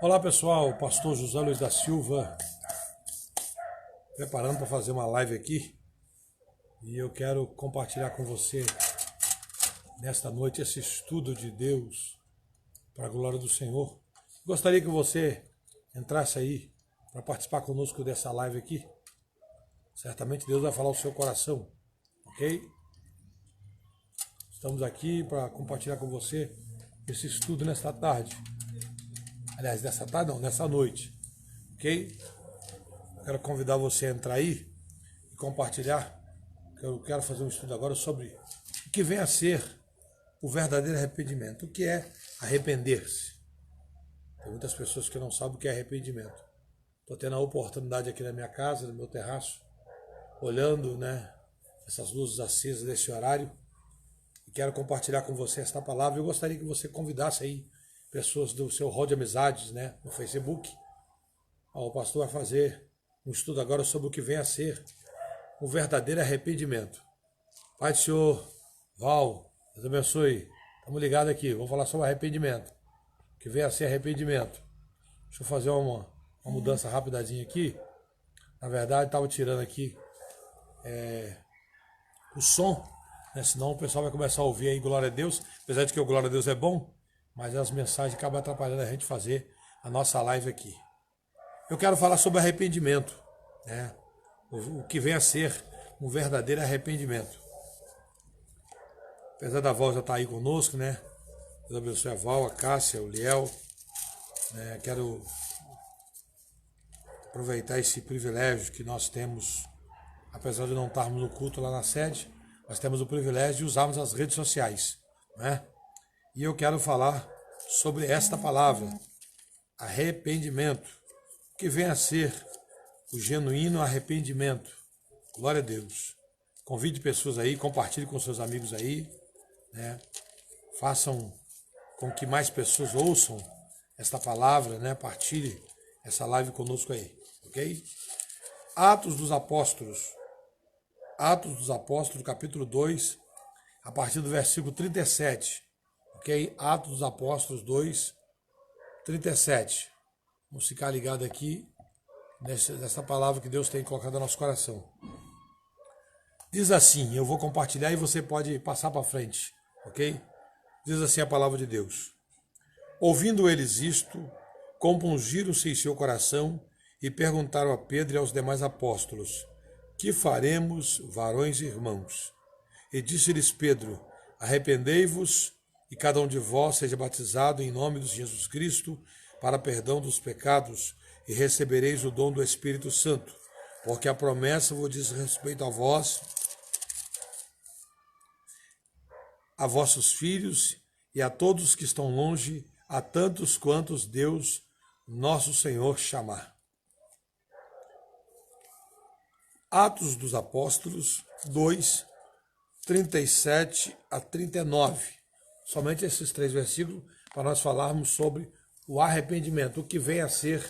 Olá pessoal, pastor José Luiz da Silva, preparando para fazer uma live aqui e eu quero compartilhar com você nesta noite esse estudo de Deus para a glória do Senhor. Gostaria que você entrasse aí para participar conosco dessa live aqui. Certamente Deus vai falar ao seu coração, ok? Estamos aqui para compartilhar com você esse estudo nesta tarde. Aliás, nessa tarde não, nessa noite, ok? Quero convidar você a entrar aí e compartilhar. Eu quero fazer um estudo agora sobre o que vem a ser o verdadeiro arrependimento. O que é arrepender-se? Tem muitas pessoas que não sabem o que é arrependimento. Estou tendo a oportunidade aqui na minha casa, no meu terraço, olhando, essas luzes acesas desse horário, e quero compartilhar com você esta palavra. Eu gostaria que você convidasse aí pessoas do seu hall de amizades, no Facebook. O pastor vai fazer um estudo agora sobre o que vem a ser o verdadeiro arrependimento. Pai do Senhor, Val, Deus abençoe. Estamos ligados aqui, vou falar sobre arrependimento. O que vem a ser arrependimento. Deixa eu fazer uma mudança rapidinha aqui. Na verdade, estava tirando aqui o som, senão o pessoal vai começar a ouvir aí glória a Deus. Apesar de que o glória a Deus é bom, mas as mensagens acabam atrapalhando a gente fazer a nossa live aqui. Eu quero falar sobre arrependimento, o que vem a ser um verdadeiro arrependimento. Apesar da Val já estar aí conosco, Deus abençoe a Val, a Cássia, o Liel. Quero aproveitar esse privilégio que nós temos, apesar de não estarmos no culto lá na sede, nós temos o privilégio de usarmos as redes sociais, E eu quero falar sobre esta palavra, arrependimento, que vem a ser o genuíno arrependimento. Glória a Deus. Convide pessoas aí, compartilhe com seus amigos aí, Façam com que mais pessoas ouçam esta palavra, Partilhe essa live conosco aí, ok? Atos dos Apóstolos, capítulo 2, a partir do versículo 37. Ok? Atos dos Apóstolos 2, 37. Vamos ficar ligado aqui nessa palavra que Deus tem colocado no nosso coração. Diz assim, eu vou compartilhar e você pode passar para frente, ok? Diz assim a palavra de Deus. Ouvindo eles isto, compungiram-se em seu coração e perguntaram a Pedro e aos demais apóstolos, que faremos, varões e irmãos? E disse-lhes Pedro, arrependei-vos e cada um de vós seja batizado em nome de Jesus Cristo para perdão dos pecados e recebereis o dom do Espírito Santo, porque a promessa vos diz respeito a vós, a vossos filhos e a todos que estão longe, a tantos quantos Deus, nosso Senhor, chamar. Atos dos Apóstolos 2, 37 a 39. Somente esses 3 versículos para nós falarmos sobre o arrependimento, o que vem a ser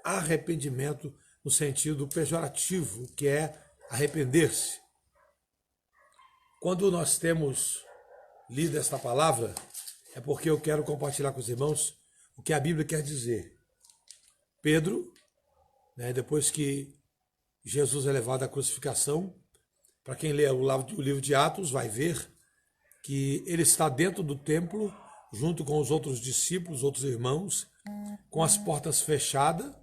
arrependimento no sentido pejorativo, que é arrepender-se. Quando nós temos lido esta palavra, é porque eu quero compartilhar com os irmãos o que a Bíblia quer dizer. Pedro, depois que Jesus é levado à crucificação, para quem lê o livro de Atos vai ver que ele está dentro do templo, junto com os outros discípulos, outros irmãos, com as portas fechadas,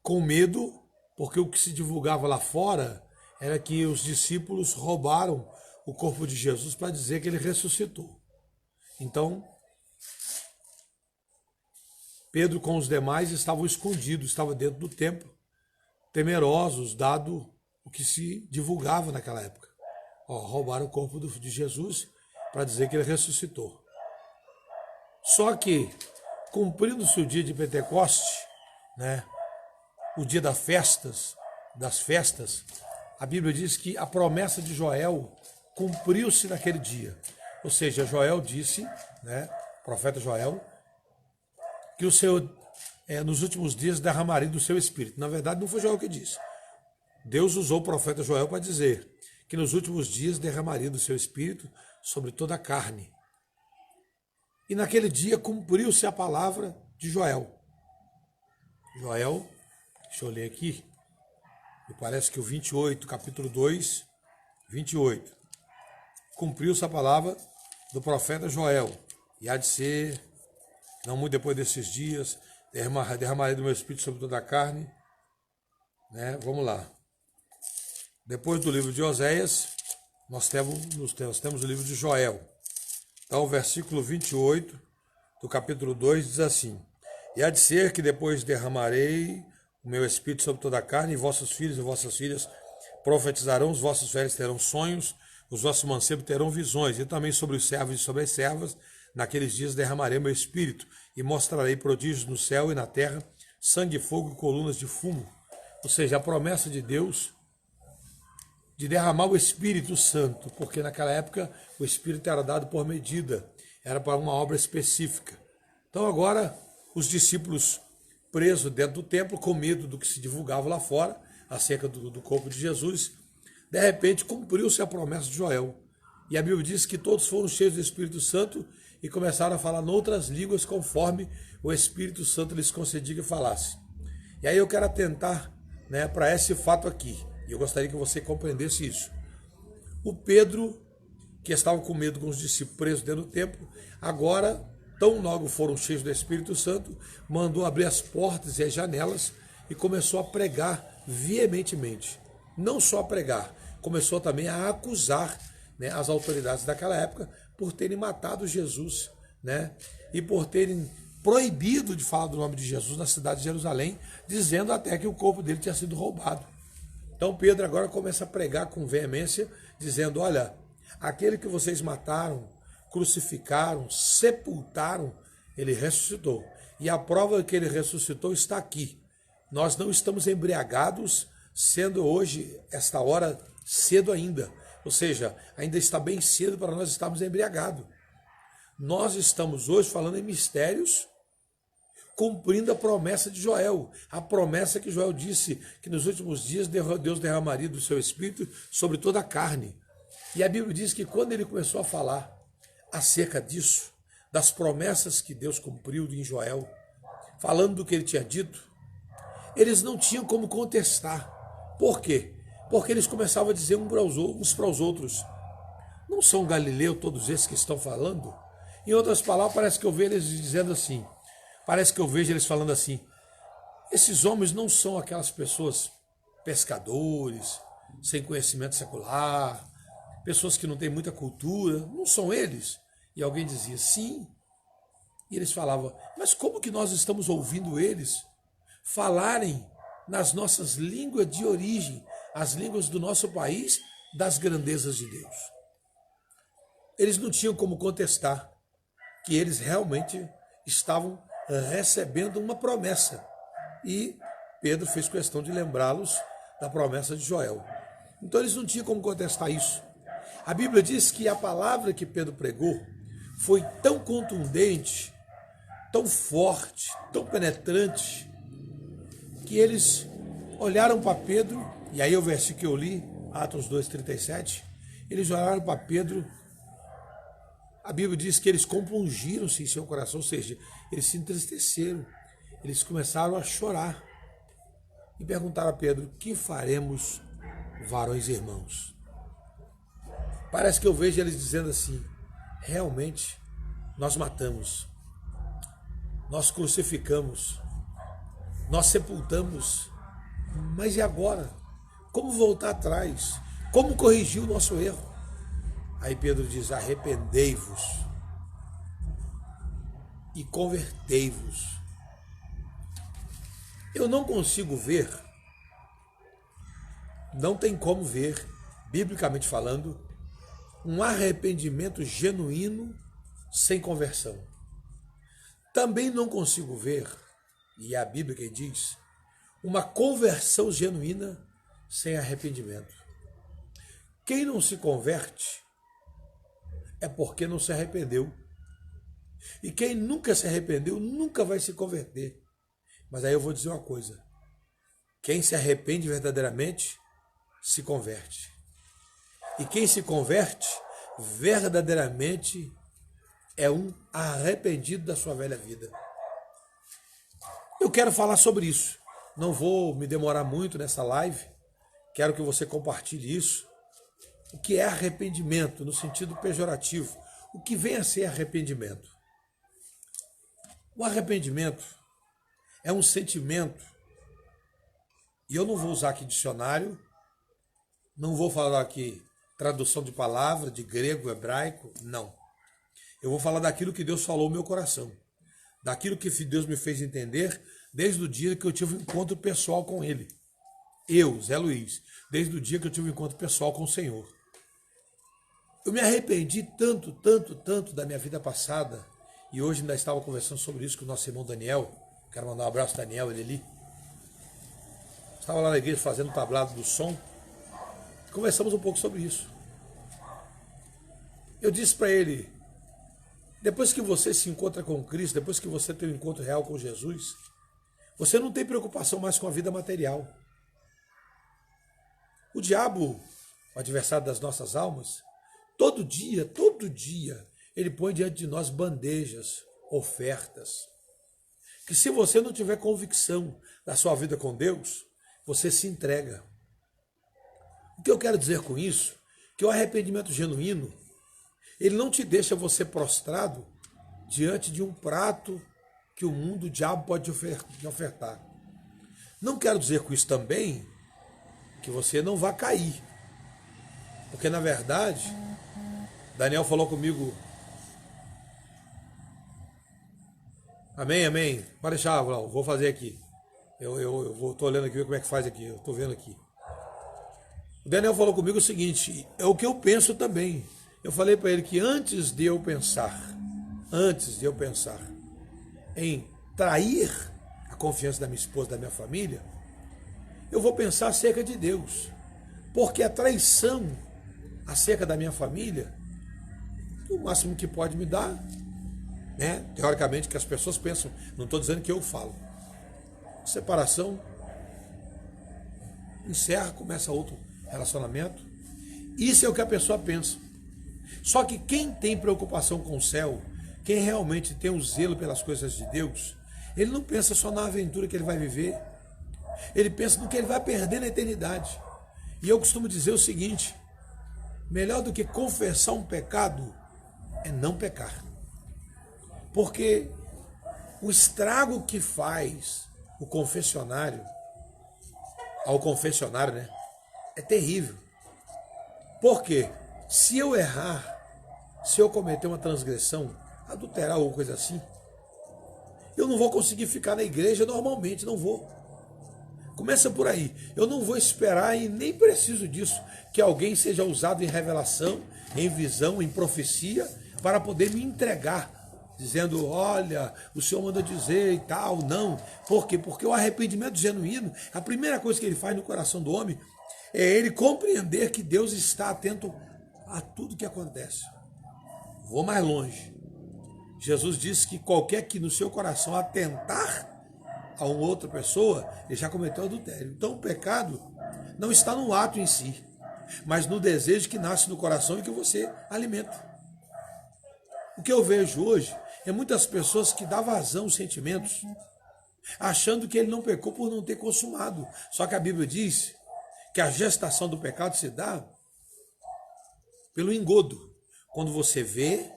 com medo, porque o que se divulgava lá fora era que os discípulos roubaram o corpo de Jesus para dizer que ele ressuscitou. Então, Pedro com os demais estavam escondidos, estavam dentro do templo, temerosos, dado o que se divulgava naquela época. Roubaram o corpo de Jesus para dizer que ele ressuscitou. Só que, cumprindo-se o dia de Pentecoste, o dia das festas, a Bíblia diz que a promessa de Joel cumpriu-se naquele dia. Ou seja, Joel disse, o profeta Joel, que o Senhor, nos últimos dias, derramaria do seu Espírito. Na verdade, não foi Joel que disse. Deus usou o profeta Joel para dizer que nos últimos dias derramaria do seu Espírito sobre toda a carne. E naquele dia cumpriu-se a palavra de Joel. Joel, deixa eu ler aqui, me parece que o 28, capítulo 2, 28. Cumpriu-se a palavra do profeta Joel. E há de ser, não muito depois desses dias, derramarei do meu espírito sobre toda a carne. Né? Vamos lá. Depois do livro de Oséias, nós temos o livro de Joel. Então, o versículo 28 do capítulo 2 diz assim: E há de ser que depois derramarei o meu espírito sobre toda a carne, e vossos filhos e vossas filhas profetizarão, os vossos velhos terão sonhos, os vossos mancebos terão visões, e também sobre os servos e sobre as servas, naqueles dias derramarei meu espírito, e mostrarei prodígios no céu e na terra, sangue, fogo e colunas de fumo. Ou seja, a promessa de Deus de derramar o Espírito Santo, porque naquela época o Espírito era dado por medida, era para uma obra específica. Então agora os discípulos presos dentro do templo, com medo do que se divulgava lá fora, acerca do corpo de Jesus, de repente cumpriu-se a promessa de Joel. E a Bíblia diz que todos foram cheios do Espírito Santo e começaram a falar noutras línguas conforme o Espírito Santo lhes concedia que falasse. E aí eu quero atentar, né, para esse fato aqui. E eu gostaria que você compreendesse isso. O Pedro, que estava com medo com os discípulos presos dentro do templo, agora, tão logo foram cheios do Espírito Santo, mandou abrir as portas e as janelas e começou a pregar veementemente. Não só a pregar, começou também a acusar, né, as autoridades daquela época por terem matado Jesus, né, e por terem proibido de falar do nome de Jesus na cidade de Jerusalém, dizendo até que o corpo dele tinha sido roubado. Então Pedro agora começa a pregar com veemência, dizendo: olha, aquele que vocês mataram, crucificaram, sepultaram, ele ressuscitou. E a prova que ele ressuscitou está aqui. Nós não estamos embriagados, sendo hoje, esta hora, cedo ainda. Ou seja, ainda está bem cedo para nós estarmos embriagados. Nós estamos hoje falando em mistérios, cumprindo a promessa de Joel, a promessa que Joel disse que nos últimos dias Deus derramaria do seu Espírito sobre toda a carne. E a Bíblia diz que quando ele começou a falar acerca disso, das promessas que Deus cumpriu em Joel, falando do que ele tinha dito, eles não tinham como contestar. Por quê? Porque eles começavam a dizer uns para os outros: não são galileus todos esses que estão falando? Em outras palavras, parece que eu vejo eles dizendo assim, parece que eu vejo eles falando assim: esses homens não são aquelas pessoas pescadores, sem conhecimento secular, pessoas que não têm muita cultura, não são eles? E alguém dizia sim, e eles falavam: mas como que nós estamos ouvindo eles falarem nas nossas línguas de origem, as línguas do nosso país, das grandezas de Deus? Eles não tinham como contestar que eles realmente estavam recebendo uma promessa. E Pedro fez questão de lembrá-los da promessa de Joel. Então eles não tinham como contestar isso. A Bíblia diz que a palavra que Pedro pregou foi tão contundente, tão forte, tão penetrante, que eles olharam para Pedro, e aí o versículo que eu li, Atos 2,37, eles olharam para Pedro. A Bíblia diz que eles compungiram-se em seu coração, ou seja, eles se entristeceram, eles começaram a chorar e perguntaram a Pedro: que faremos, varões e irmãos? Parece que eu vejo eles dizendo assim: realmente, nós matamos, nós crucificamos, nós sepultamos, mas e agora? Como voltar atrás? Como corrigir o nosso erro? Aí Pedro diz: arrependei-vos e convertei-vos. Eu não consigo ver, não tem como ver, biblicamente falando, um arrependimento genuíno sem conversão. Também não consigo ver, e é a Bíblia que diz, uma conversão genuína sem arrependimento. Quem não se converte é porque não se arrependeu. E quem nunca se arrependeu nunca vai se converter. Mas aí eu vou dizer uma coisa: quem se arrepende verdadeiramente se converte. E quem se converte verdadeiramente é um arrependido da sua velha vida. Eu quero falar sobre isso. Não vou me demorar muito nessa live. Quero que você compartilhe isso. O que é arrependimento no sentido pejorativo? O que vem a ser arrependimento? O arrependimento é um sentimento, e eu não vou usar aqui dicionário, não vou falar aqui tradução de palavra, de grego, hebraico, não. Eu vou falar daquilo que Deus falou no meu coração, daquilo que Deus me fez entender desde o dia que eu tive um encontro pessoal com Ele. Eu, Zé Luiz, desde o dia que eu tive um encontro pessoal com o Senhor. Eu me arrependi tanto da minha vida passada, e hoje ainda estava conversando sobre isso com o nosso irmão Daniel. Quero mandar um abraço, Daniel, ele ali. Estava lá na igreja fazendo o tablado do som. Conversamos um pouco sobre isso. Eu disse para ele, depois que você se encontra com Cristo, depois que você tem um encontro real com Jesus, você não tem preocupação mais com a vida material. O diabo, o adversário das nossas almas, todo dia, ele põe diante de nós bandejas, ofertas, que se você não tiver convicção da sua vida com Deus, você se entrega. O que eu quero dizer com isso? Que o arrependimento genuíno, ele não te deixa você prostrado diante de um prato que o mundo, o diabo pode te ofertar. Não quero dizer com isso também que você não vai cair. Porque, na verdade, Daniel falou comigo. Amém, amém. Pode deixar, vou fazer aqui. Eu estou olhando aqui como é que faz aqui. Eu estou vendo aqui. O Daniel falou comigo o seguinte, é o que eu penso também. Eu falei para ele que antes de eu pensar em trair a confiança da minha esposa, da minha família, eu vou pensar acerca de Deus. Porque a traição acerca da minha família, o máximo que pode me dar, né? Teoricamente, que as pessoas pensam, não estou dizendo que eu falo. Separação, encerra, começa outro relacionamento. Isso é o que a pessoa pensa. Só que quem tem preocupação com o céu, quem realmente tem um zelo pelas coisas de Deus, ele não pensa só na aventura que ele vai viver, ele pensa no que ele vai perder na eternidade. E eu costumo dizer o seguinte, melhor do que confessar um pecado é não pecar. Porque o estrago que faz o confessionário, ao confessionário, né, é terrível. Por quê? Se eu errar, se eu cometer uma transgressão, adulterar ou coisa assim, eu não vou conseguir ficar na igreja normalmente, não vou. Começa por aí. Eu não vou esperar e nem preciso disso, que alguém seja usado em revelação, em visão, em profecia, para poder me entregar, dizendo, olha, o Senhor manda dizer e tal. Não. Por quê? Porque o arrependimento genuíno, a primeira coisa que ele faz no coração do homem, é ele compreender que Deus está atento a tudo que acontece. Vou mais longe. Jesus disse que qualquer que no seu coração atentar a uma outra pessoa, ele já cometeu adultério. Então o pecado não está no ato em si, mas no desejo que nasce no coração e que você alimenta. O que eu vejo hoje é muitas pessoas que dão vazão aos sentimentos, achando que ele não pecou por não ter consumado. Só que a Bíblia diz que a gestação do pecado se dá pelo engodo. Quando você vê,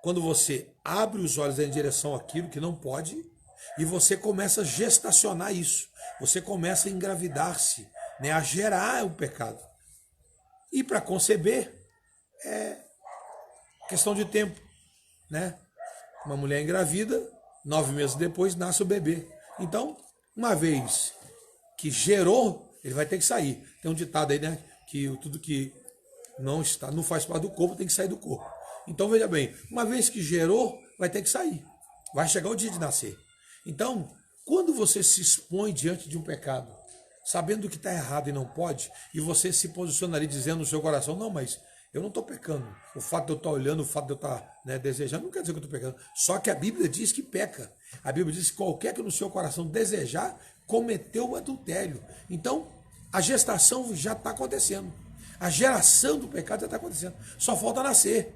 quando você abre os olhos em direção àquilo que não pode, e você começa a gestacionar isso. Você começa a engravidar-se, né, a gerar o pecado. E para conceber, é questão de tempo, né? Uma mulher engravida, 9 meses depois nasce o bebê. Então, uma vez que gerou, ele vai ter que sair. Tem um ditado aí, né? Que tudo que não faz parte do corpo tem que sair do corpo. Então, veja bem, uma vez que gerou, vai ter que sair. Vai chegar o dia de nascer. Então, quando você se expõe diante de um pecado, sabendo que está errado e não pode, e você se posiciona ali dizendo no seu coração, não, mas eu não estou pecando. O fato de eu estar olhando, o fato de eu estar, né, desejando, não quer dizer que eu estou pecando. Só que a Bíblia diz que peca. A Bíblia diz que qualquer que no seu coração desejar, cometeu o adultério. Então, a gestação já está acontecendo. A geração do pecado já está acontecendo. Só falta nascer.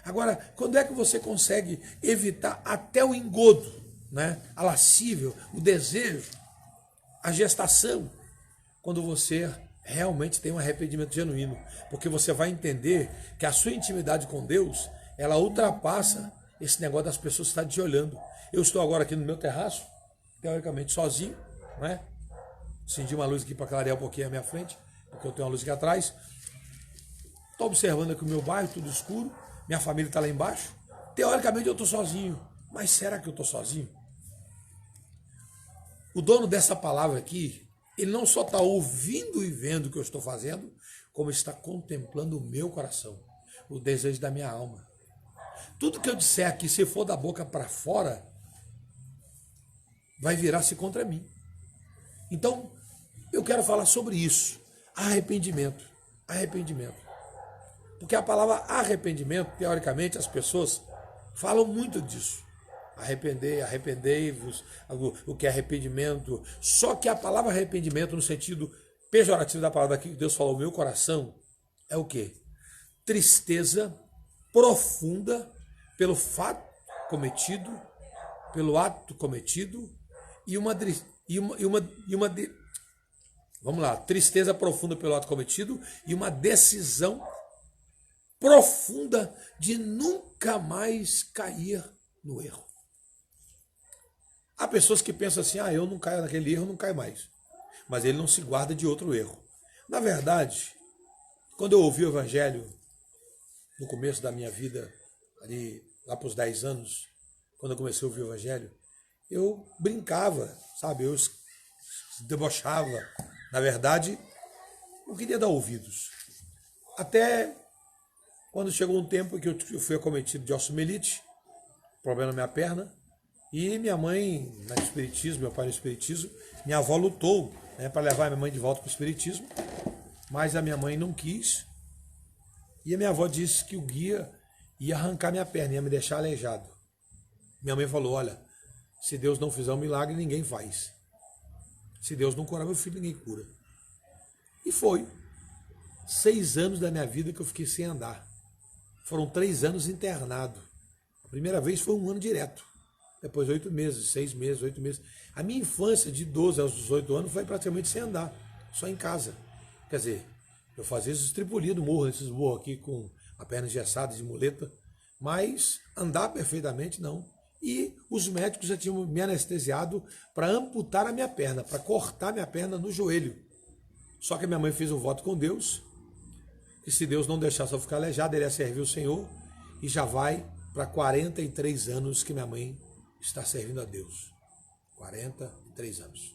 Agora, quando é que você consegue evitar até o engodo, né? A lascívia, o desejo, a gestação? Quando você realmente tem um arrependimento genuíno. Porque você vai entender que a sua intimidade com Deus, ela ultrapassa esse negócio das pessoas estarem te olhando. Eu estou agora aqui no meu terraço, teoricamente sozinho, né? Acendi uma luz aqui para clarear um pouquinho a minha frente, porque eu tenho uma luz aqui atrás. Estou observando aqui o meu bairro, tudo escuro. Minha família está lá embaixo. Teoricamente eu estou sozinho. Mas será que eu estou sozinho? O dono dessa palavra aqui, ele não só está ouvindo e vendo o que eu estou fazendo, como está contemplando o meu coração, o desejo da minha alma. Tudo que eu disser aqui, se for da boca para fora, vai virar-se contra mim. Então, eu quero falar sobre isso. Arrependimento. Arrependimento. Porque a palavra arrependimento, teoricamente, as pessoas falam muito disso. Arrepender, arrependei-vos, o que é arrependimento. Só que a palavra arrependimento, no sentido pejorativo da palavra que Deus falou, meu coração, é o quê? Tristeza profunda pelo fato cometido, pelo ato cometido, vamos lá, tristeza profunda pelo ato cometido e uma decisão profunda de nunca mais cair no erro. Há pessoas que pensam assim, eu não caio naquele erro, não caio mais. Mas ele não se guarda de outro erro. Na verdade, quando eu ouvi o evangelho, no começo da minha vida, ali lá para os 10 anos, quando eu comecei a ouvir o evangelho, eu brincava, sabe? Eu debochava. Na verdade, não queria dar ouvidos. Até quando chegou um tempo que eu fui acometido de osteomielite, problema na minha perna, e minha mãe no espiritismo, meu pai no espiritismo, minha avó lutou, né, para levar minha mãe de volta para o espiritismo, mas a minha mãe não quis, e a minha avó disse que o guia ia arrancar minha perna, ia me deixar aleijado. Minha mãe falou, olha, se Deus não fizer um milagre, ninguém faz. Se Deus não curar meu filho, ninguém cura. E foi 6 anos da minha vida que eu fiquei sem andar. Foram 3 anos internado. A primeira vez foi 1 ano direto. Depois 8 meses, 6 meses, 8 meses. A minha infância de 12 aos 18 anos foi praticamente sem andar, só em casa. Quer dizer, eu fazia esses tripulias do morro, esses morros aqui com a perna engessada de muleta, mas andar perfeitamente não. E os médicos já tinham me anestesiado para amputar a minha perna, para cortar minha perna no joelho. Só que a minha mãe fez um voto com Deus, que se Deus não deixasse eu ficar aleijado, ele ia servir o Senhor, e já vai para 43 anos que minha mãe está servindo a Deus. 43 anos.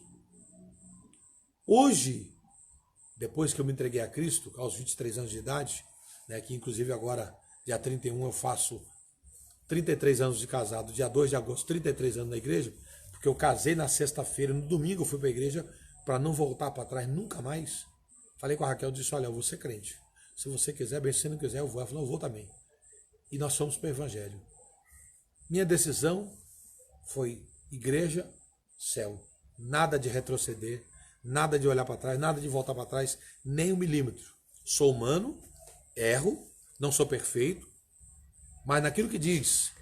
Hoje, depois que eu me entreguei a Cristo, aos 23 anos de idade, né, que inclusive agora, dia 31, eu faço 33 anos de casado, dia 2 de agosto, 33 anos na igreja, porque eu casei na sexta-feira, no domingo eu fui para a igreja para não voltar para trás nunca mais. Falei com a Raquel, disse, olha, eu vou ser crente. Se você quiser, bem, se você não quiser, eu vou. Ela falou, eu vou também. E nós fomos para o evangelho. Minha decisão foi igreja, céu. Nada de retroceder, nada de olhar para trás, nada de voltar para trás, nem 1 milímetro. Sou humano, erro, não sou perfeito, mas naquilo que diz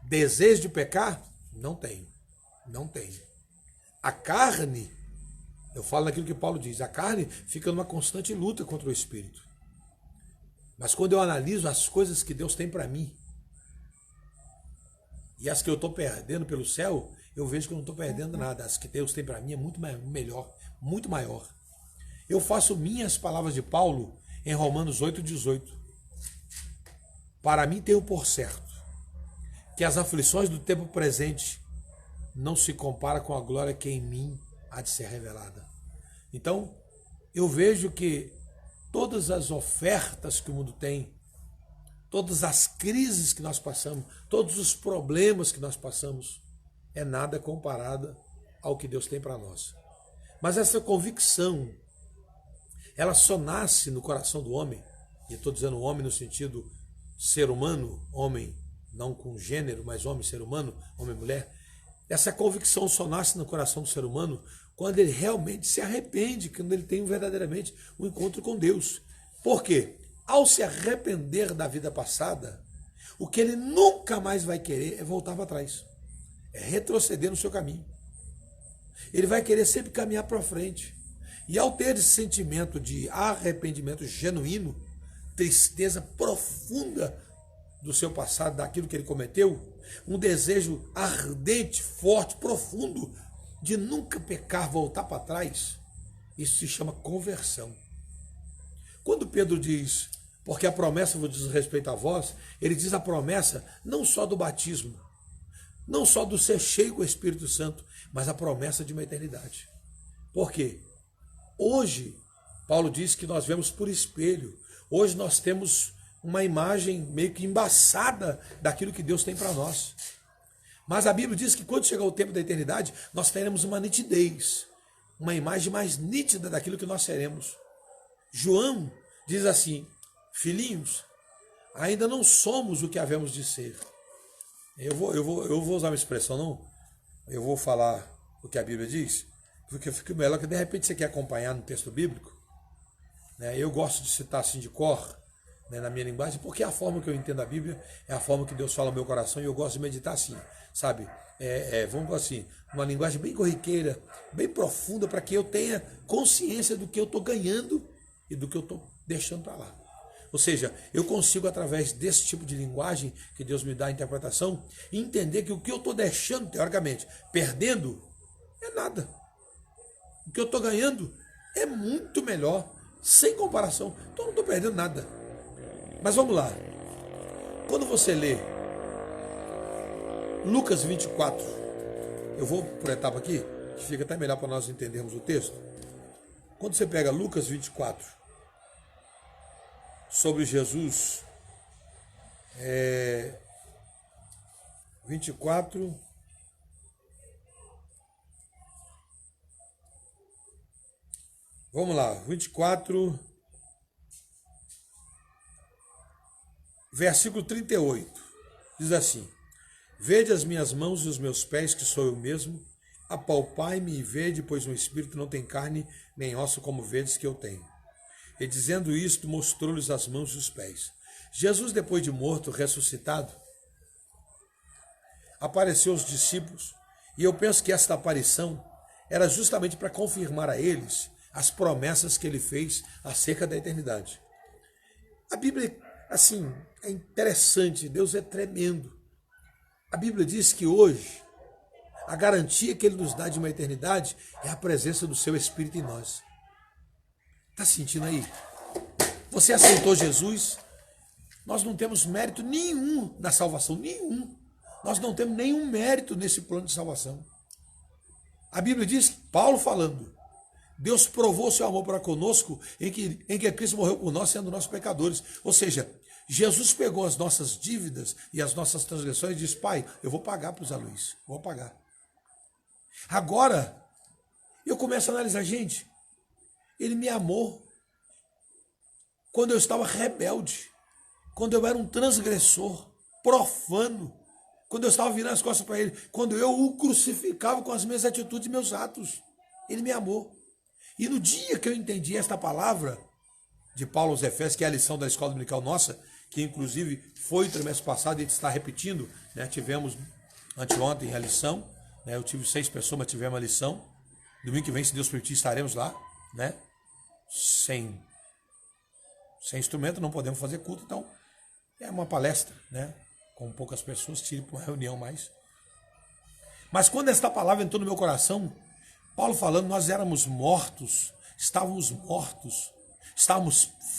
desejo de pecar, não tenho. Não tenho. A carne, eu falo naquilo que Paulo diz, a carne fica numa constante luta contra o espírito. Mas quando eu analiso as coisas que Deus tem para mim, e as que eu estou perdendo pelo céu, eu vejo que eu não estou perdendo nada. As que Deus tem para mim é muito melhor, muito maior. Eu faço minhas palavras de Paulo em Romanos 8,18. Para mim tenho por certo que as aflições do tempo presente não se comparam com a glória que em mim há de ser revelada. Então, eu vejo que todas as ofertas que o mundo tem, todas as crises que nós passamos, todos os problemas que nós passamos, é nada comparada ao que Deus tem para nós. Mas essa convicção, ela só nasce no coração do homem, e estou dizendo homem no sentido ser humano, homem não com gênero, mas homem, ser humano, homem e mulher. Essa convicção só nasce no coração do ser humano quando ele realmente se arrepende, quando ele tem verdadeiramente um encontro com Deus. Por quê? Ao se arrepender da vida passada, O que ele nunca mais vai querer é voltar para trás. É retroceder no seu caminho. Ele vai querer sempre caminhar para frente. E ao ter esse sentimento de arrependimento genuíno, tristeza profunda do seu passado, daquilo que ele cometeu, um desejo ardente, forte, profundo, de nunca pecar, voltar para trás, isso se chama conversão. Quando Pedro diz, porque a promessa vos diz respeito a vós, ele diz a promessa não só do batismo, não só do ser cheio com o Espírito Santo, mas a promessa de uma eternidade. Por quê? Hoje, Paulo diz que nós vemos por espelho. Hoje nós temos uma imagem meio que embaçada daquilo que Deus tem para nós. Mas a Bíblia diz que quando chegar o tempo da eternidade, nós teremos uma nitidez, uma imagem mais nítida daquilo que nós seremos. João diz assim, filhinhos, ainda não somos o que havemos de ser. Eu vou usar uma expressão, não? Eu vou falar o que a Bíblia diz, porque fica melhor que de repente você quer acompanhar no texto bíblico. Né? Eu gosto de citar assim de cor, né, na minha linguagem, porque a forma que eu entendo a Bíblia é a forma que Deus fala no meu coração e eu gosto de meditar assim, sabe? Vamos dizer assim, uma linguagem bem corriqueira, bem profunda, para que eu tenha consciência do que eu estou ganhando e do que eu estou deixando para lá. Ou seja, eu consigo, através desse tipo de linguagem que Deus me dá a interpretação, entender que o que eu estou deixando, teoricamente, perdendo, é nada. O que eu estou ganhando é muito melhor, sem comparação. Então eu não estou perdendo nada. Mas vamos lá. Quando você lê Lucas 24, eu vou por etapa aqui, que fica até melhor para nós entendermos o texto. Quando você pega Lucas 24, sobre Jesus, 24, vamos lá, 24, versículo 38, diz assim, vede as minhas mãos e os meus pés, que sou eu mesmo, apalpai-me e vede, pois um espírito não tem carne nem osso, como vedes que eu tenho. E dizendo isto, mostrou-lhes as mãos e os pés. Jesus, depois de morto, ressuscitado, apareceu aos discípulos, e eu penso que esta aparição era justamente para confirmar a eles as promessas que ele fez acerca da eternidade. A Bíblia, assim, é interessante, Deus é tremendo. A Bíblia diz que hoje, a garantia que ele nos dá de uma eternidade é a presença do seu Espírito em nós. Está sentindo aí? Você aceitou Jesus? Nós não temos mérito nenhum na salvação, nenhum. Nós não temos nenhum mérito nesse plano de salvação. A Bíblia diz, Paulo falando, Deus provou o seu amor para conosco em que Cristo morreu por nós, sendo nossos pecadores. Ou seja, Jesus pegou as nossas dívidas e as nossas transgressões e disse, Pai, eu vou pagar para o Zé Luiz, vou pagar. Agora, eu começo a analisar, gente, ele me amou quando eu estava rebelde, quando eu era um transgressor, profano, quando eu estava virando as costas para ele, quando eu o crucificava com as minhas atitudes e meus atos. Ele me amou. E no dia que eu entendi esta palavra de Paulo aos Efésios, que é a lição da escola dominical nossa, que inclusive foi o trimestre passado e a gente está repetindo, né? Tivemos anteontem a lição, né? Eu tive 6 pessoas, mas tivemos a lição. Domingo que vem, se Deus permitir, estaremos lá, né? Sem instrumento não podemos fazer culto, então é uma palestra, né? Com poucas pessoas, tire para uma reunião mais. Mas quando esta palavra entrou no meu coração, Paulo falando, nós éramos mortos, estávamos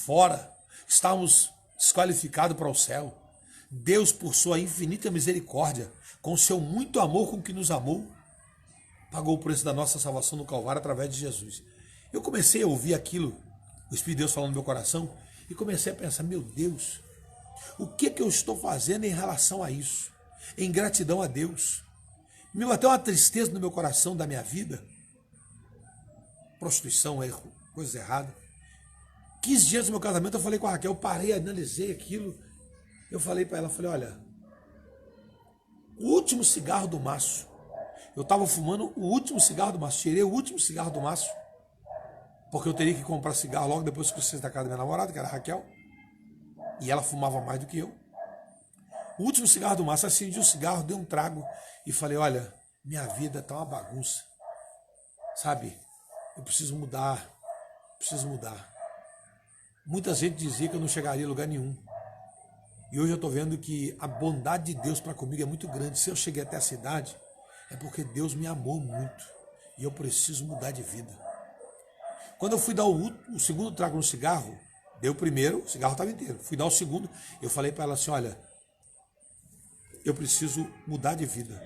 fora, estávamos desqualificados para o céu. Deus, por sua infinita misericórdia, com seu muito amor com que nos amou, pagou o preço da nossa salvação no Calvário através de Jesus. Eu comecei a ouvir aquilo, o Espírito de Deus falando no meu coração, e comecei a pensar, meu Deus, o que eu estou fazendo em relação a isso? Em gratidão a Deus. Me bateu uma tristeza no meu coração da minha vida. Prostituição, erro, coisas erradas. 15 dias do meu casamento eu falei com a Raquel, eu parei, analisei aquilo. Eu falei para ela, olha, o último cigarro do maço. Eu estava fumando o último cigarro do maço, tirei o último cigarro do maço, porque eu teria que comprar cigarro logo depois que eu saí da casa da minha namorada, que era a Raquel, e ela fumava mais do que eu. O último cigarro do Márcio, acendi um cigarro, dei um trago e falei, olha, minha vida tá uma bagunça. Sabe? Eu preciso mudar. Preciso mudar. Muita gente dizia que eu não chegaria a lugar nenhum. E hoje eu estou vendo que a bondade de Deus para comigo é muito grande. Se eu cheguei até essa idade, é porque Deus me amou muito. E eu preciso mudar de vida. Quando eu fui dar o segundo trago no cigarro, dei o primeiro, o cigarro estava inteiro. Fui dar o segundo, eu falei para ela assim, olha, eu preciso mudar de vida.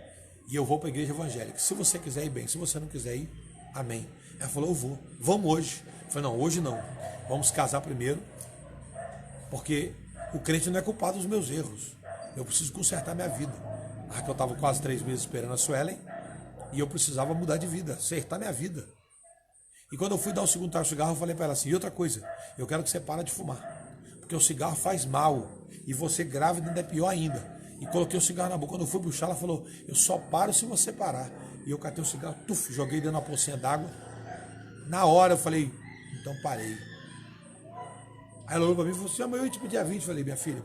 E eu vou para a igreja evangélica. Se você quiser ir bem, se você não quiser ir, amém. Ela falou, eu vou. Vamos hoje. Eu falei, não, hoje não. Vamos casar primeiro, porque o crente não é culpado dos meus erros. Eu preciso consertar minha vida. Eu estava quase 3 meses esperando a Suelen e eu precisava mudar de vida, acertar minha vida. E quando eu fui dar o segundo trago de cigarro, eu falei para ela assim, e outra coisa, eu quero que você pare de fumar, porque o cigarro faz mal e você grávida ainda é pior ainda. E coloquei o cigarro na boca. Quando eu fui puxar, ela falou, eu só paro se você parar. E eu catei o cigarro, joguei dentro de uma pocinha d'água. Na hora eu falei, então parei. Aí ela olhou para mim e falou assim, amanhã eu te pedi a 20. Eu falei, minha filha,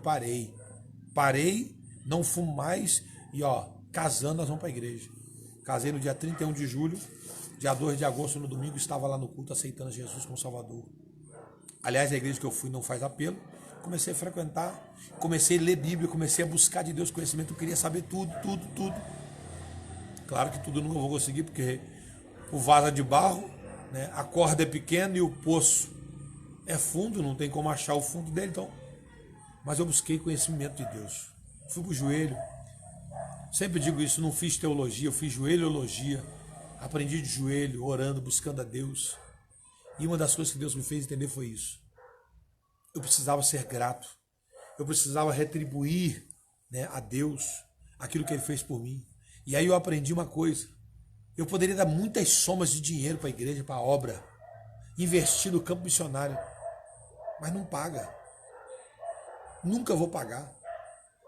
parei, não fumo mais e casando nós vamos para a igreja. Casei no dia 31 de julho, dia 2 de agosto, no domingo, estava lá no culto aceitando Jesus como Salvador. Aliás, a igreja que eu fui não faz apelo. Comecei a frequentar, comecei a ler Bíblia, comecei a buscar de Deus conhecimento, eu queria saber tudo. Claro que tudo eu nunca vou conseguir, porque o vaso é de barro, né? A corda é pequena e o poço é fundo, não tem como achar o fundo dele, então. Mas eu busquei conhecimento de Deus. Fui pro joelho. Sempre digo isso, não fiz teologia, eu fiz joelhologia. Aprendi de joelho, orando, buscando a Deus. E uma das coisas que Deus me fez entender foi isso. Eu precisava ser grato. Eu precisava retribuir, né, a Deus aquilo que Ele fez por mim. E aí eu aprendi uma coisa. Eu poderia dar muitas somas de dinheiro para a igreja, para a obra, investir no campo missionário, mas não paga. Nunca vou pagar.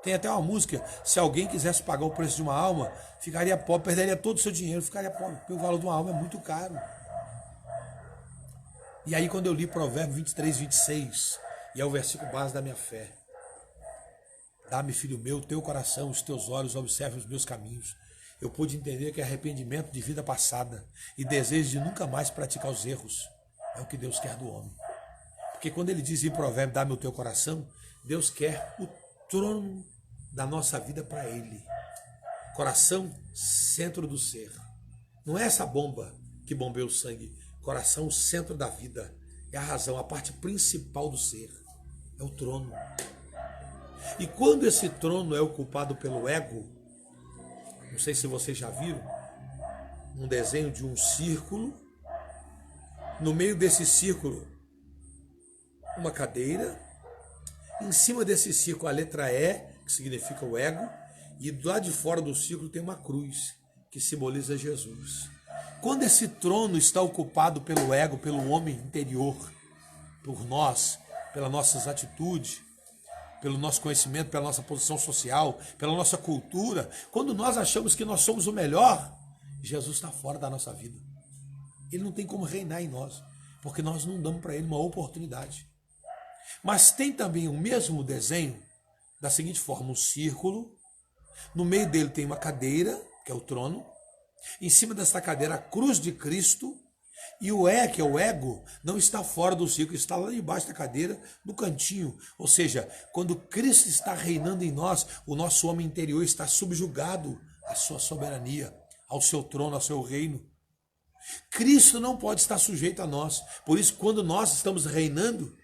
Tem até uma música, se alguém quisesse pagar o preço de uma alma, ficaria pobre, perderia todo o seu dinheiro, ficaria pobre, porque o valor de uma alma é muito caro. E aí quando eu li Provérbios 23, 26, e é o versículo base da minha fé. Dá-me, filho meu, teu coração, os teus olhos observem os meus caminhos. Eu pude entender que arrependimento de vida passada e desejo de nunca mais praticar os erros é o que Deus quer do homem. Porque quando ele diz em Provérbios, dá-me o teu coração, Deus quer o trono da nossa vida para Ele. Coração, centro do ser. Não é essa bomba que bombeia o sangue. Coração, centro da vida. É a razão, a parte principal do ser. É o trono. E quando esse trono é ocupado pelo ego, não sei se vocês já viram, um desenho de um círculo. No meio desse círculo, uma cadeira. Em cima desse círculo, a letra E, que significa o ego. E do lado de fora do círculo tem uma cruz, que simboliza Jesus. Quando esse trono está ocupado pelo ego, pelo homem interior, por nós, pelas nossas atitudes, pelo nosso conhecimento, pela nossa posição social, pela nossa cultura, quando nós achamos que nós somos o melhor, Jesus está fora da nossa vida. Ele não tem como reinar em nós, porque nós não damos para ele uma oportunidade. Mas tem também o mesmo desenho, da seguinte forma, um círculo, no meio dele tem uma cadeira, que é o trono, em cima dessa cadeira a cruz de Cristo, e o que é o ego, não está fora do círculo, está lá embaixo da cadeira, no cantinho. Ou seja, quando Cristo está reinando em nós, o nosso homem interior está subjugado à sua soberania, ao seu trono, ao seu reino. Cristo não pode estar sujeito a nós. Por isso, quando nós estamos reinando,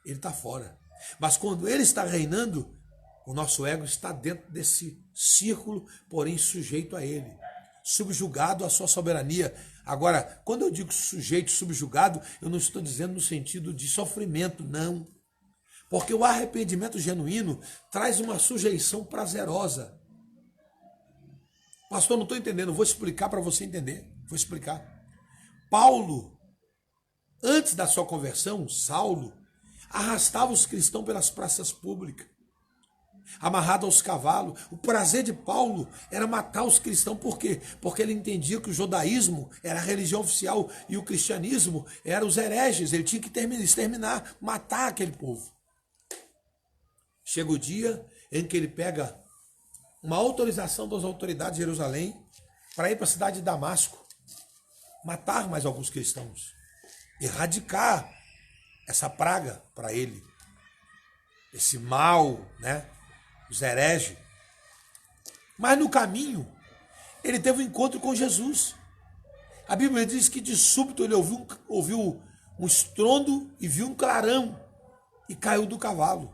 ele está fora. Mas quando ele está reinando, o nosso ego está dentro desse círculo, porém sujeito a ele, subjugado à sua soberania. Agora, quando eu digo sujeito, subjugado, eu não estou dizendo no sentido de sofrimento, não. Porque o arrependimento genuíno traz uma sujeição prazerosa. Pastor, não estou entendendo, vou explicar para você entender. Vou explicar. Paulo, antes da sua conversão, Saulo, arrastava os cristãos pelas praças públicas, amarrado aos cavalos. O prazer de Paulo era matar os cristãos. Por quê? Porque ele entendia que o judaísmo era a religião oficial e o cristianismo era os hereges. Ele tinha que exterminar, matar aquele povo. Chega o dia, em que ele pega uma autorização das autoridades de Jerusalém para ir para a cidade de Damasco, matar mais alguns cristãos, erradicar essa praga para ele, esse mal, né, os hereges. Mas no caminho, ele teve um encontro com Jesus. A Bíblia diz que de súbito ele ouviu um estrondo e viu um clarão e caiu do cavalo.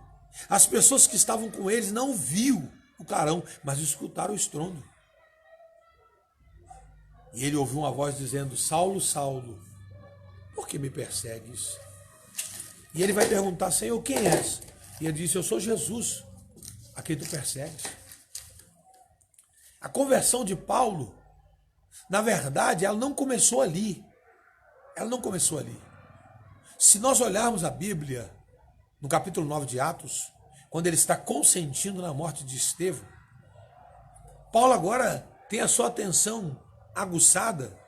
As pessoas que estavam com eles não viu o clarão, mas escutaram o estrondo. E ele ouviu uma voz dizendo: Saulo, Saulo, por que me persegues? E ele vai perguntar: Senhor, quem és? E ele disse: eu sou Jesus, a quem tu persegues. A conversão de Paulo, na verdade, ela não começou ali. Ela não começou ali. Se nós olharmos a Bíblia, no capítulo 9 de Atos, quando ele está consentindo na morte de Estevão, Paulo agora tem a sua atenção aguçada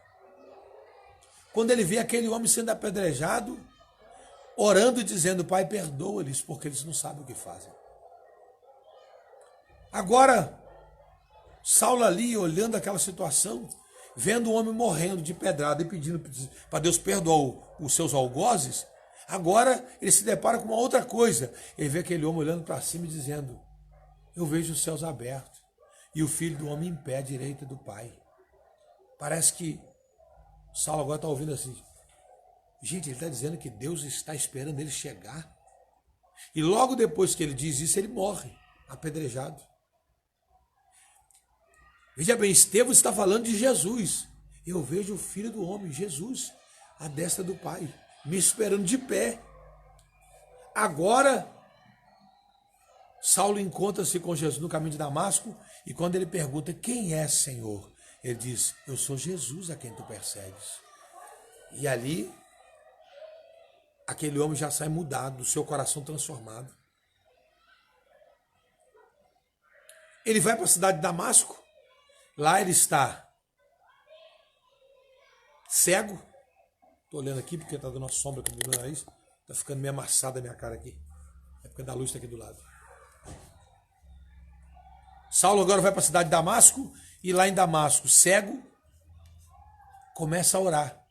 quando ele vê aquele homem sendo apedrejado, orando e dizendo: Pai, perdoa-lhes, porque eles não sabem o que fazem. Agora, Saulo ali, olhando aquela situação, vendo o homem morrendo de pedrada e pedindo para Deus perdoar os seus algozes, agora ele se depara com uma outra coisa. Ele vê aquele homem olhando para cima e dizendo: eu vejo os céus abertos e o Filho do Homem em pé à direita do Pai. Parece que Saulo agora está ouvindo assim: gente, ele está dizendo que Deus está esperando ele chegar. E logo depois que ele diz isso, ele morre, apedrejado. Veja bem, Estevão está falando de Jesus. Eu vejo o Filho do Homem, Jesus, à destra do Pai, me esperando de pé. Agora, Saulo encontra-se com Jesus no caminho de Damasco, e quando ele pergunta: quem é, Senhor? Ele diz: eu sou Jesus a quem tu persegues. E ali, aquele homem já sai mudado, o seu coração transformado. Ele vai para a cidade de Damasco. Lá ele está cego. Estou olhando aqui porque está dando uma sombra aqui no meu nariz. Está ficando meio amassada a minha cara aqui. É porque a luz está aqui do lado. Saulo agora vai para a cidade de Damasco. E lá em Damasco, cego, começa a orar.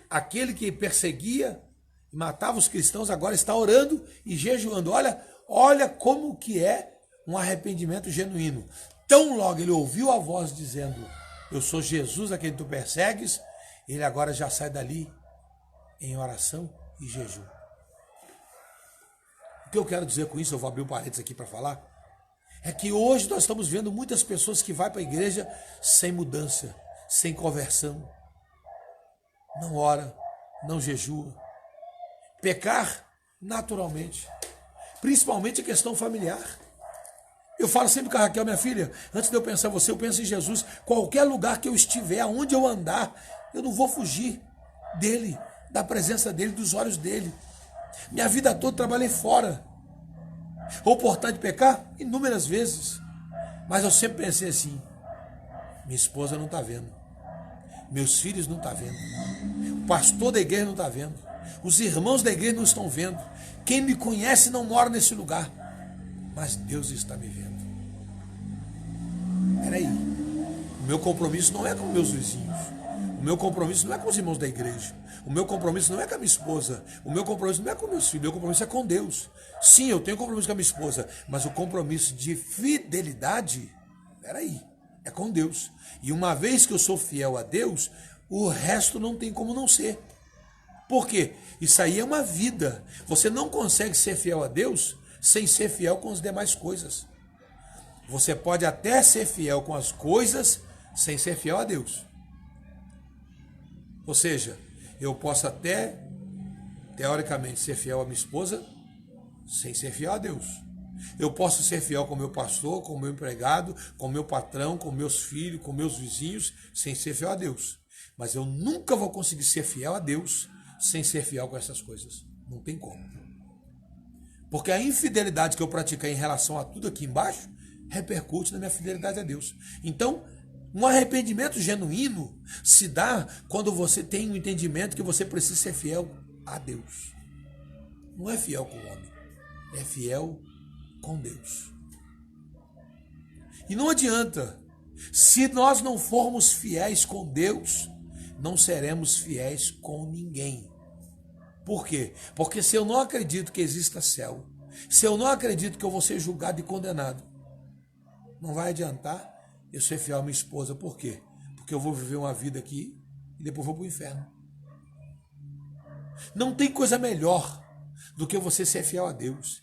Aquele que perseguia e matava os cristãos agora está orando e jejuando. Olha como que é um arrependimento genuíno. Tão logo ele ouviu a voz dizendo: eu sou Jesus a quem tu persegues, ele agora já sai dali em oração e jejum. O que eu quero dizer com isso, eu vou abrir um parênteses aqui para falar, é que hoje nós estamos vendo muitas pessoas que vão para a igreja sem mudança, sem conversão. Não ora, não jejua. Pecar naturalmente, principalmente a questão familiar. Eu falo sempre com a Raquel, minha filha, antes de eu pensar em você, eu penso em Jesus. Qualquer lugar que eu estiver, aonde eu andar, eu não vou fugir dele, da presença dele, dos olhos dele. Minha vida toda trabalhei fora. Oportunidade de pecar? Inúmeras vezes. Mas eu sempre pensei assim: minha esposa não está vendo, meus filhos não estão vendo, o pastor da igreja não está vendo, os irmãos da igreja não estão vendo, quem me conhece não mora nesse lugar, mas Deus está me vendo. Peraí, o meu compromisso não é com meus vizinhos, o meu compromisso não é com os irmãos da igreja, o meu compromisso não é com a minha esposa, o meu compromisso não é com meus filhos, o meu compromisso é com Deus. Sim, eu tenho compromisso com a minha esposa, mas o compromisso de fidelidade, peraí, é com Deus. E uma vez que eu sou fiel a Deus, o resto não tem como não ser. Por quê? Isso aí é uma vida. Você não consegue ser fiel a Deus sem ser fiel com as demais coisas. Você pode até ser fiel com as coisas sem ser fiel a Deus. Ou seja, eu posso até, teoricamente, ser fiel à minha esposa sem ser fiel a Deus. Eu posso ser fiel com o meu pastor, com o meu empregado, com o meu patrão, com meus filhos, com meus vizinhos, sem ser fiel a Deus. Mas eu nunca vou conseguir ser fiel a Deus sem ser fiel com essas coisas. Não tem como. Porque a infidelidade que eu pratiquei em relação a tudo aqui embaixo repercute na minha fidelidade a Deus. Então, um arrependimento genuíno se dá quando você tem um entendimento que você precisa ser fiel a Deus. Não é fiel com o homem, é fiel com Deus. E não adianta. Se nós não formos fiéis com Deus, não seremos fiéis com ninguém. Por quê? Porque se eu não acredito que exista céu, se eu não acredito que eu vou ser julgado e condenado, não vai adiantar eu ser fiel à minha esposa. Por quê? Porque eu vou viver uma vida aqui e depois vou para o inferno. Não tem coisa melhor do que você ser fiel a Deus.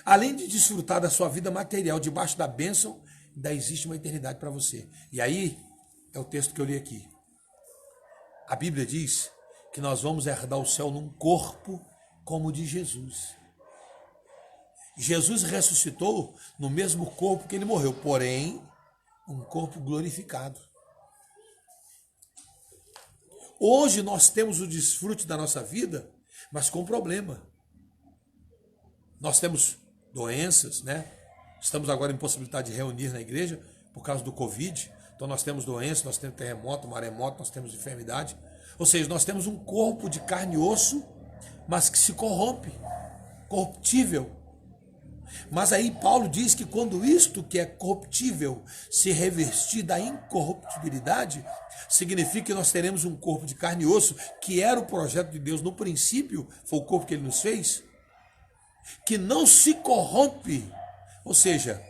Além de desfrutar da sua vida material debaixo da bênção, ainda existe uma eternidade para você. E aí é o texto que eu li aqui. A Bíblia diz que nós vamos herdar o céu num corpo como o de Jesus. Jesus ressuscitou no mesmo corpo que ele morreu, porém, um corpo glorificado. Hoje nós temos o desfrute da nossa vida, mas com problema. Nós temos doenças, né? Estamos agora em possibilidade de reunir na igreja por causa do Covid. Então nós temos doenças, nós temos terremoto, maremoto, nós temos enfermidade. Ou seja, nós temos um corpo de carne e osso, mas que se corrompe, corruptível. Mas aí Paulo diz que quando isto que é corruptível se revestir da incorruptibilidade, significa que nós teremos um corpo de carne e osso, que era o projeto de Deus no princípio, foi o corpo que ele nos fez, que não se corrompe. Ou seja,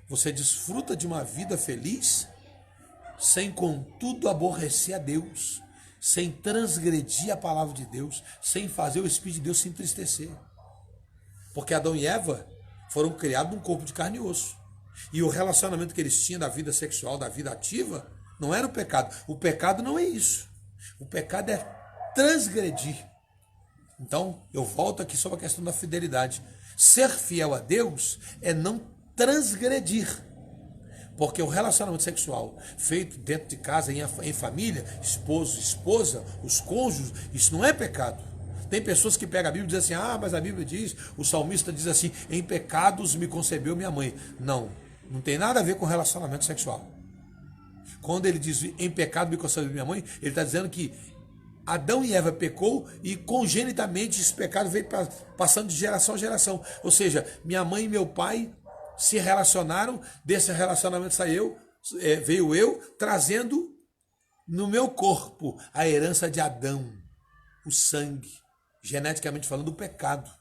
você desfruta de uma vida feliz, sem contudo aborrecer a Deus, sem transgredir a palavra de Deus, sem fazer o Espírito de Deus se entristecer. Porque Adão e Eva foram criados num corpo de carne e osso. E o relacionamento que eles tinham da vida sexual, da vida ativa, não era o pecado. O pecado não é isso. O pecado é transgredir. Então, eu volto aqui sobre a questão da fidelidade. Ser fiel a Deus é não transgredir. Porque o relacionamento sexual feito dentro de casa, em família, esposo, esposa, os cônjuges, isso não é pecado. Tem pessoas que pegam a Bíblia e dizem assim, mas a Bíblia diz, o salmista diz assim, em pecados me concebeu minha mãe. Não, não tem nada a ver com relacionamento sexual. Quando ele diz, em pecado me concebeu minha mãe, ele está dizendo que Adão e Eva pecou e congenitamente esse pecado veio passando de geração a geração. Ou seja, minha mãe e meu pai se relacionaram, desse relacionamento veio eu, trazendo no meu corpo a herança de Adão, o sangue, geneticamente falando, o pecado.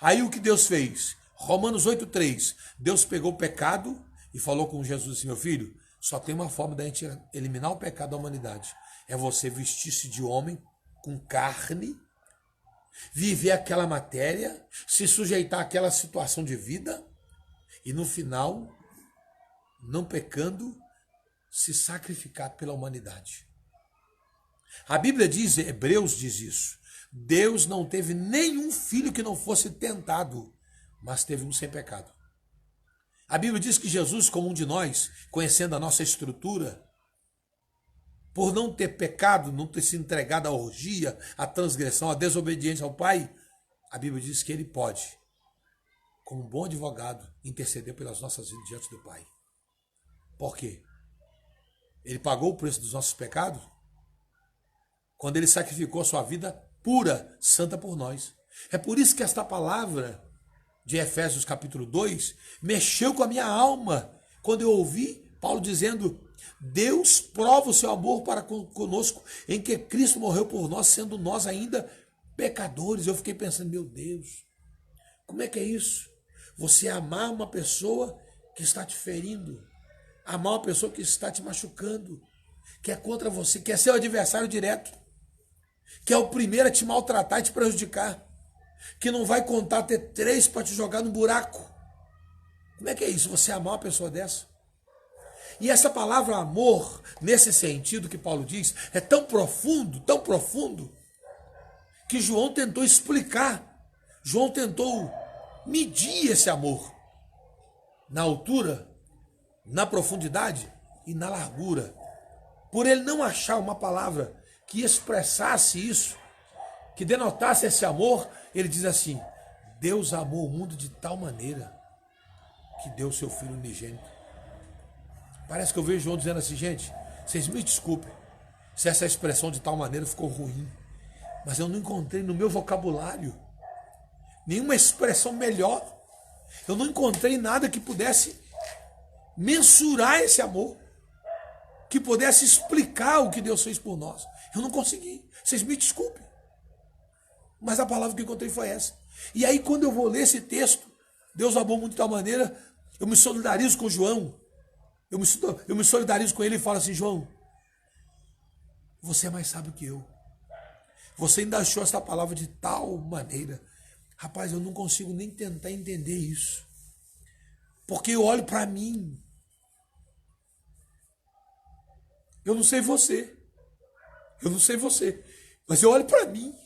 Aí o que Deus fez? Romanos 8,3, Deus pegou o pecado e falou com Jesus assim, meu filho, só tem uma forma da gente eliminar o pecado da humanidade, é você vestir-se de homem com carne, viver aquela matéria, se sujeitar àquela situação de vida e no final, não pecando, se sacrificar pela humanidade. A Bíblia diz, Hebreus diz isso, Deus não teve nenhum filho que não fosse tentado, mas teve um sem pecado. A Bíblia diz que Jesus, como um de nós, conhecendo a nossa estrutura, por não ter pecado, não ter se entregado à orgia, à transgressão, à desobediência ao Pai, a Bíblia diz que ele pode, como um bom advogado, interceder pelas nossas vidas diante do Pai. Por quê? Ele pagou o preço dos nossos pecados quando ele sacrificou a sua vida pura, santa por nós. É por isso que esta palavra de Efésios capítulo 2 mexeu com a minha alma, quando eu ouvi Paulo dizendo, Deus prova o seu amor para conosco, em que Cristo morreu por nós, sendo nós ainda pecadores. Eu fiquei pensando, meu Deus, como é que é isso? Você amar uma pessoa que está te ferindo, amar uma pessoa que está te machucando, que é contra você, que é seu adversário direto, que é o primeiro a te maltratar e te prejudicar, que não vai contar ter 3 para te jogar no buraco. Como é que é isso? Você amar uma pessoa dessa? E essa palavra amor, nesse sentido que Paulo diz, é tão profundo, que João tentou explicar. João tentou medir esse amor na altura, na profundidade e na largura. Por ele não achar uma palavra que expressasse isso, que denotasse esse amor, ele diz assim, Deus amou o mundo de tal maneira que deu seu Filho unigênito. Parece que eu vejo João dizendo assim, gente, vocês me desculpem se essa expressão de tal maneira ficou ruim, mas eu não encontrei no meu vocabulário nenhuma expressão melhor. Eu não encontrei nada que pudesse mensurar esse amor, que pudesse explicar o que Deus fez por nós. Eu não consegui. Vocês me desculpem. Mas a palavra que eu encontrei foi essa. E aí, quando eu vou ler esse texto, Deus amou muito de tal maneira, eu me solidarizo com João. Eu me solidarizo com ele e falo assim: João, você é mais sábio que eu. Você ainda achou essa palavra de tal maneira. Rapaz, eu não consigo nem tentar entender isso. Porque eu olho para mim. Eu não sei você. Eu não sei você. Mas eu olho para mim.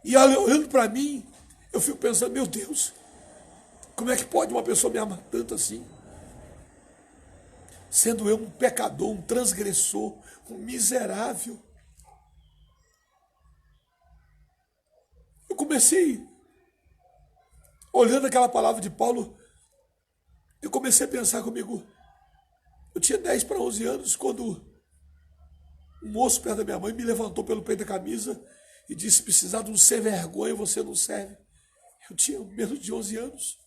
E olhando para mim, eu fico pensando: meu Deus, como é que pode uma pessoa me amar tanto assim? Sendo eu um pecador, um transgressor, um miserável. Eu comecei, olhando aquela palavra de Paulo, eu comecei a pensar comigo. Eu tinha 10 para 11 anos quando um moço perto da minha mãe me levantou pelo peito da camisa e disse: precisar de um sem vergonha, você não serve. Eu tinha menos de 11 anos.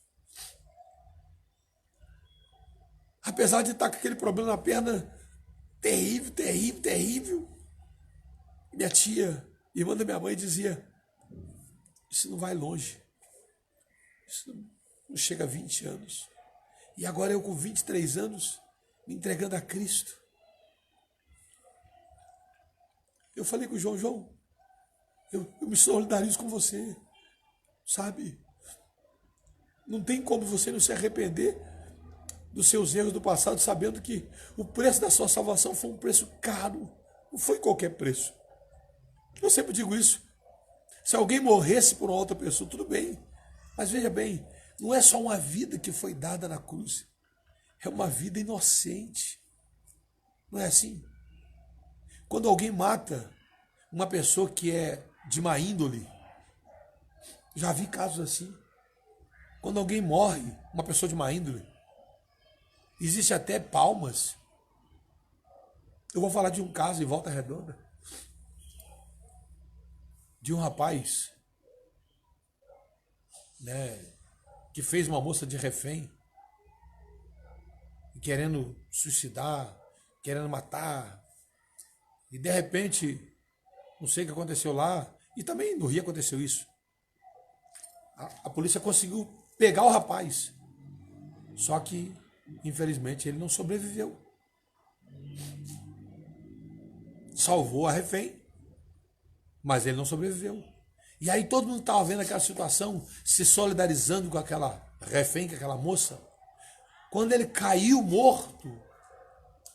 Apesar de estar com aquele problema na perna terrível, terrível, terrível, minha tia, irmã da minha mãe, dizia: isso não vai longe. Isso não chega a 20 anos. E agora eu com 23 anos, me entregando a Cristo. Eu falei com o João: João, eu me solidarizo com você, sabe? Não tem como você não se arrepender dos seus erros do passado, sabendo que o preço da sua salvação foi um preço caro, não foi qualquer preço. Eu sempre digo isso. Se alguém morresse por uma outra pessoa, tudo bem. Mas veja bem, não é só uma vida que foi dada na cruz, é uma vida inocente. Não é assim? Quando alguém mata uma pessoa que é de má índole, já vi casos assim. Quando alguém morre, uma pessoa de má índole, existe até palmas. Eu vou falar de um caso em Volta Redonda, de um rapaz, né, que fez uma moça de refém, querendo suicidar, querendo matar. E de repente, não sei o que aconteceu lá, e também no Rio aconteceu isso. A polícia conseguiu pegar o rapaz, só que infelizmente ele não sobreviveu. Salvou a refém, mas ele não sobreviveu. E aí todo mundo estava vendo aquela situação, se solidarizando com aquela refém, com aquela moça. Quando ele caiu morto,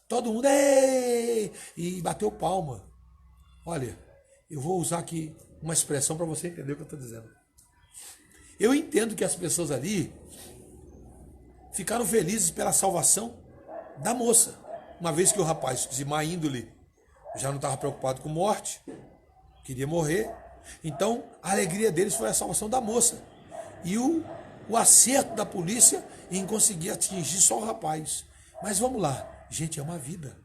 todo mundo "Ei!" e bateu palma. Olha, eu vou usar aqui uma expressão para você entender o que eu estou dizendo. Eu entendo que as pessoas ali ficaram felizes pela salvação da moça, uma vez que o rapaz de má índole já não estava preocupado com morte, queria morrer. Então a alegria deles foi a salvação da moça e o acerto da polícia em conseguir atingir só o rapaz. Mas vamos lá, gente, é uma vida,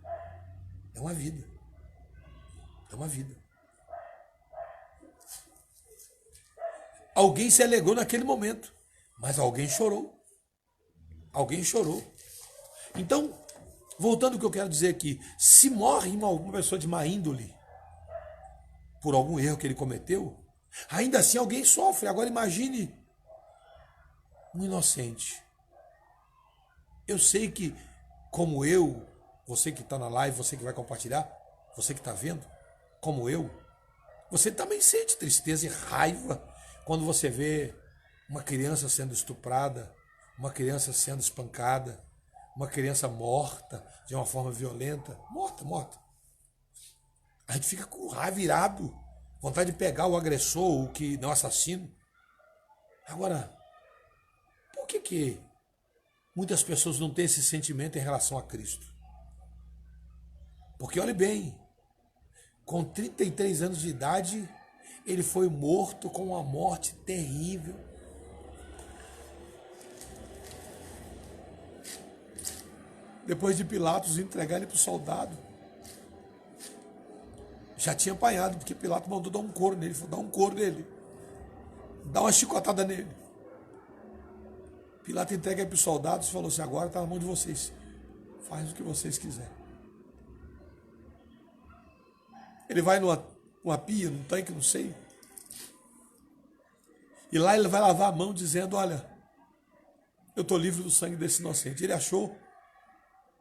é uma vida, é uma vida. Alguém se alegrou naquele momento, mas alguém chorou. Alguém chorou. Então, voltando ao que eu quero dizer aqui, se morre uma pessoa de má índole por algum erro que ele cometeu, ainda assim alguém sofre. Agora imagine um inocente. Eu sei que, como eu, você que está na live, você que vai compartilhar, você que está vendo, como eu, você também sente tristeza e raiva quando você vê uma criança sendo estuprada, uma criança sendo espancada, uma criança morta de uma forma violenta, morta. A gente fica com raiva, irado, vontade de pegar o agressor, o que não é assassino. Agora, por que muitas pessoas não têm esse sentimento em relação a Cristo? Porque olhe bem, com 33 anos de idade, ele foi morto com uma morte terrível. Depois de Pilatos entregar ele para o soldado, já tinha apanhado, porque Pilatos mandou dar um couro nele, falou: dá um couro nele, dá uma chicotada nele. Pilatos entrega para os soldados e falou assim: agora está na mão de vocês. Faz o que vocês quiserem. Ele vai numa pia, num tanque, não sei. E lá ele vai lavar a mão dizendo: olha, eu estou livre do sangue desse inocente. Ele achou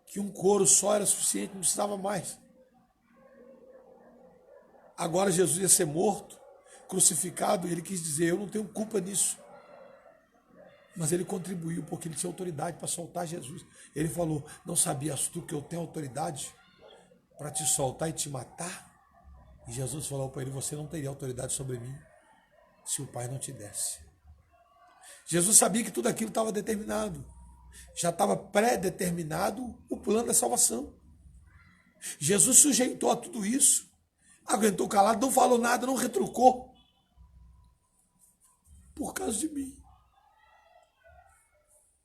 que um couro só era suficiente, não precisava mais. Agora Jesus ia ser morto, crucificado, e ele quis dizer: eu não tenho culpa nisso. Mas ele contribuiu porque ele tinha autoridade para soltar Jesus. Ele falou: não sabias tu que eu tenho autoridade para te soltar e te matar? E Jesus falou para ele: você não teria autoridade sobre mim se o Pai não te desse. Jesus sabia que tudo aquilo estava determinado. Já estava pré-determinado o plano da salvação. Jesus sujeitou a tudo isso, aguentou calado, não falou nada, não retrucou, por causa de mim,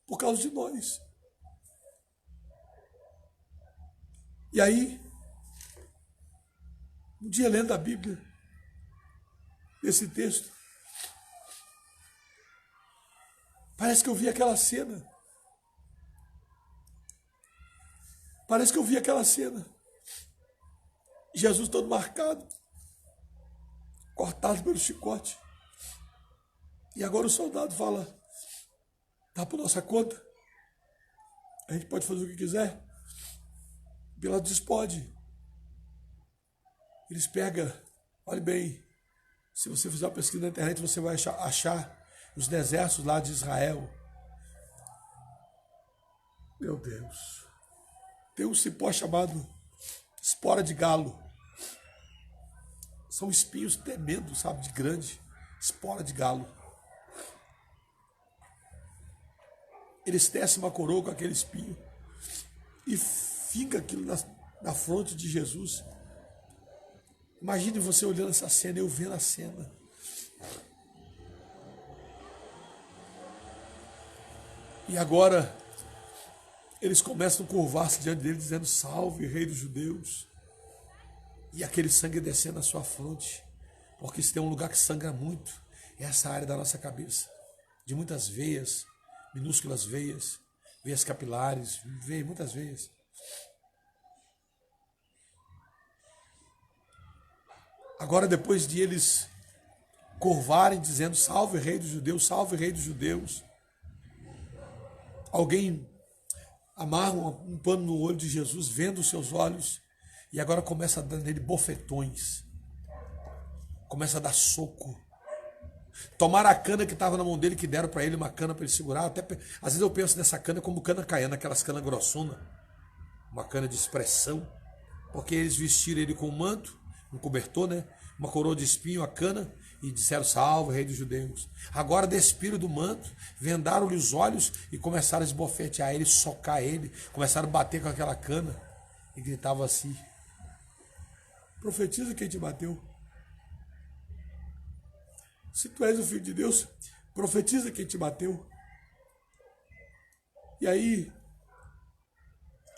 por causa de nós. E aí, um dia lendo a Bíblia, esse texto, parece que eu vi aquela cena. Parece que eu vi aquela cena. Jesus todo marcado, cortado pelo chicote. E agora o soldado fala: tá por nossa conta, a gente pode fazer o que quiser. Pilatos diz: pode. Eles pegam, olhe bem, se você fizer uma pesquisa na internet, você vai achar os exércitos lá de Israel. Meu Deus. Tem um cipó chamado espora de galo. São espinhos tremendos, sabe, de grande. Espora de galo. Eles tecem uma coroa com aquele espinho e finca aquilo na fronte de Jesus. Imagine você olhando essa cena, eu vendo a cena. E agora eles começam a curvar-se diante dele, dizendo: salve, rei dos judeus. E aquele sangue descendo na sua fronte. Porque se tem um lugar que sangra muito, é essa área da nossa cabeça. De muitas veias, minúsculas veias, veias capilares, muitas veias. Agora, depois de eles curvarem, dizendo: salve, rei dos judeus, salve, rei dos judeus, alguém amarra um pano no olho de Jesus, vendo os seus olhos, e agora começa a dar nele bofetões, começa a dar soco. Tomaram a cana que estava na mão dele, que deram para ele uma cana para ele segurar. Às vezes eu penso nessa cana como cana caiana, aquelas canas grossonas, uma cana de expressão, porque eles vestiram ele com um manto, um cobertor, né? Uma coroa de espinho, a cana, e disseram: salve, rei dos judeus. Agora despiram do manto, vendaram-lhe os olhos e começaram a esbofetear ele, socar ele, começaram a bater com aquela cana e gritavam assim: profetiza quem te bateu. Se tu és o Filho de Deus, profetiza quem te bateu. E aí,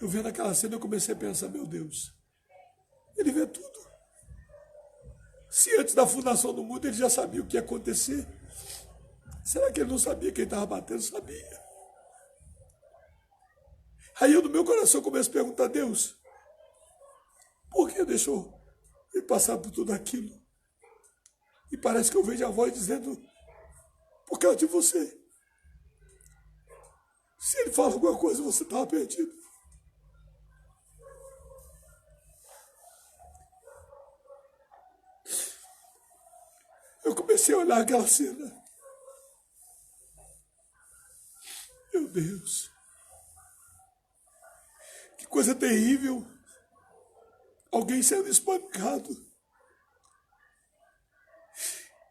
eu vendo aquela cena, eu comecei a pensar: meu Deus, ele vê tudo. Se antes da fundação do mundo ele já sabia o que ia acontecer, será que ele não sabia quem estava batendo? Sabia. Aí eu, no meu coração, começo a perguntar: Deus, por que deixou ele passar por tudo aquilo? E parece que eu vejo a voz dizendo: por causa de você. Se ele fala alguma coisa, você estava perdido. Eu comecei a olhar aquela cena. Meu Deus. Que coisa terrível. Alguém sendo espancado.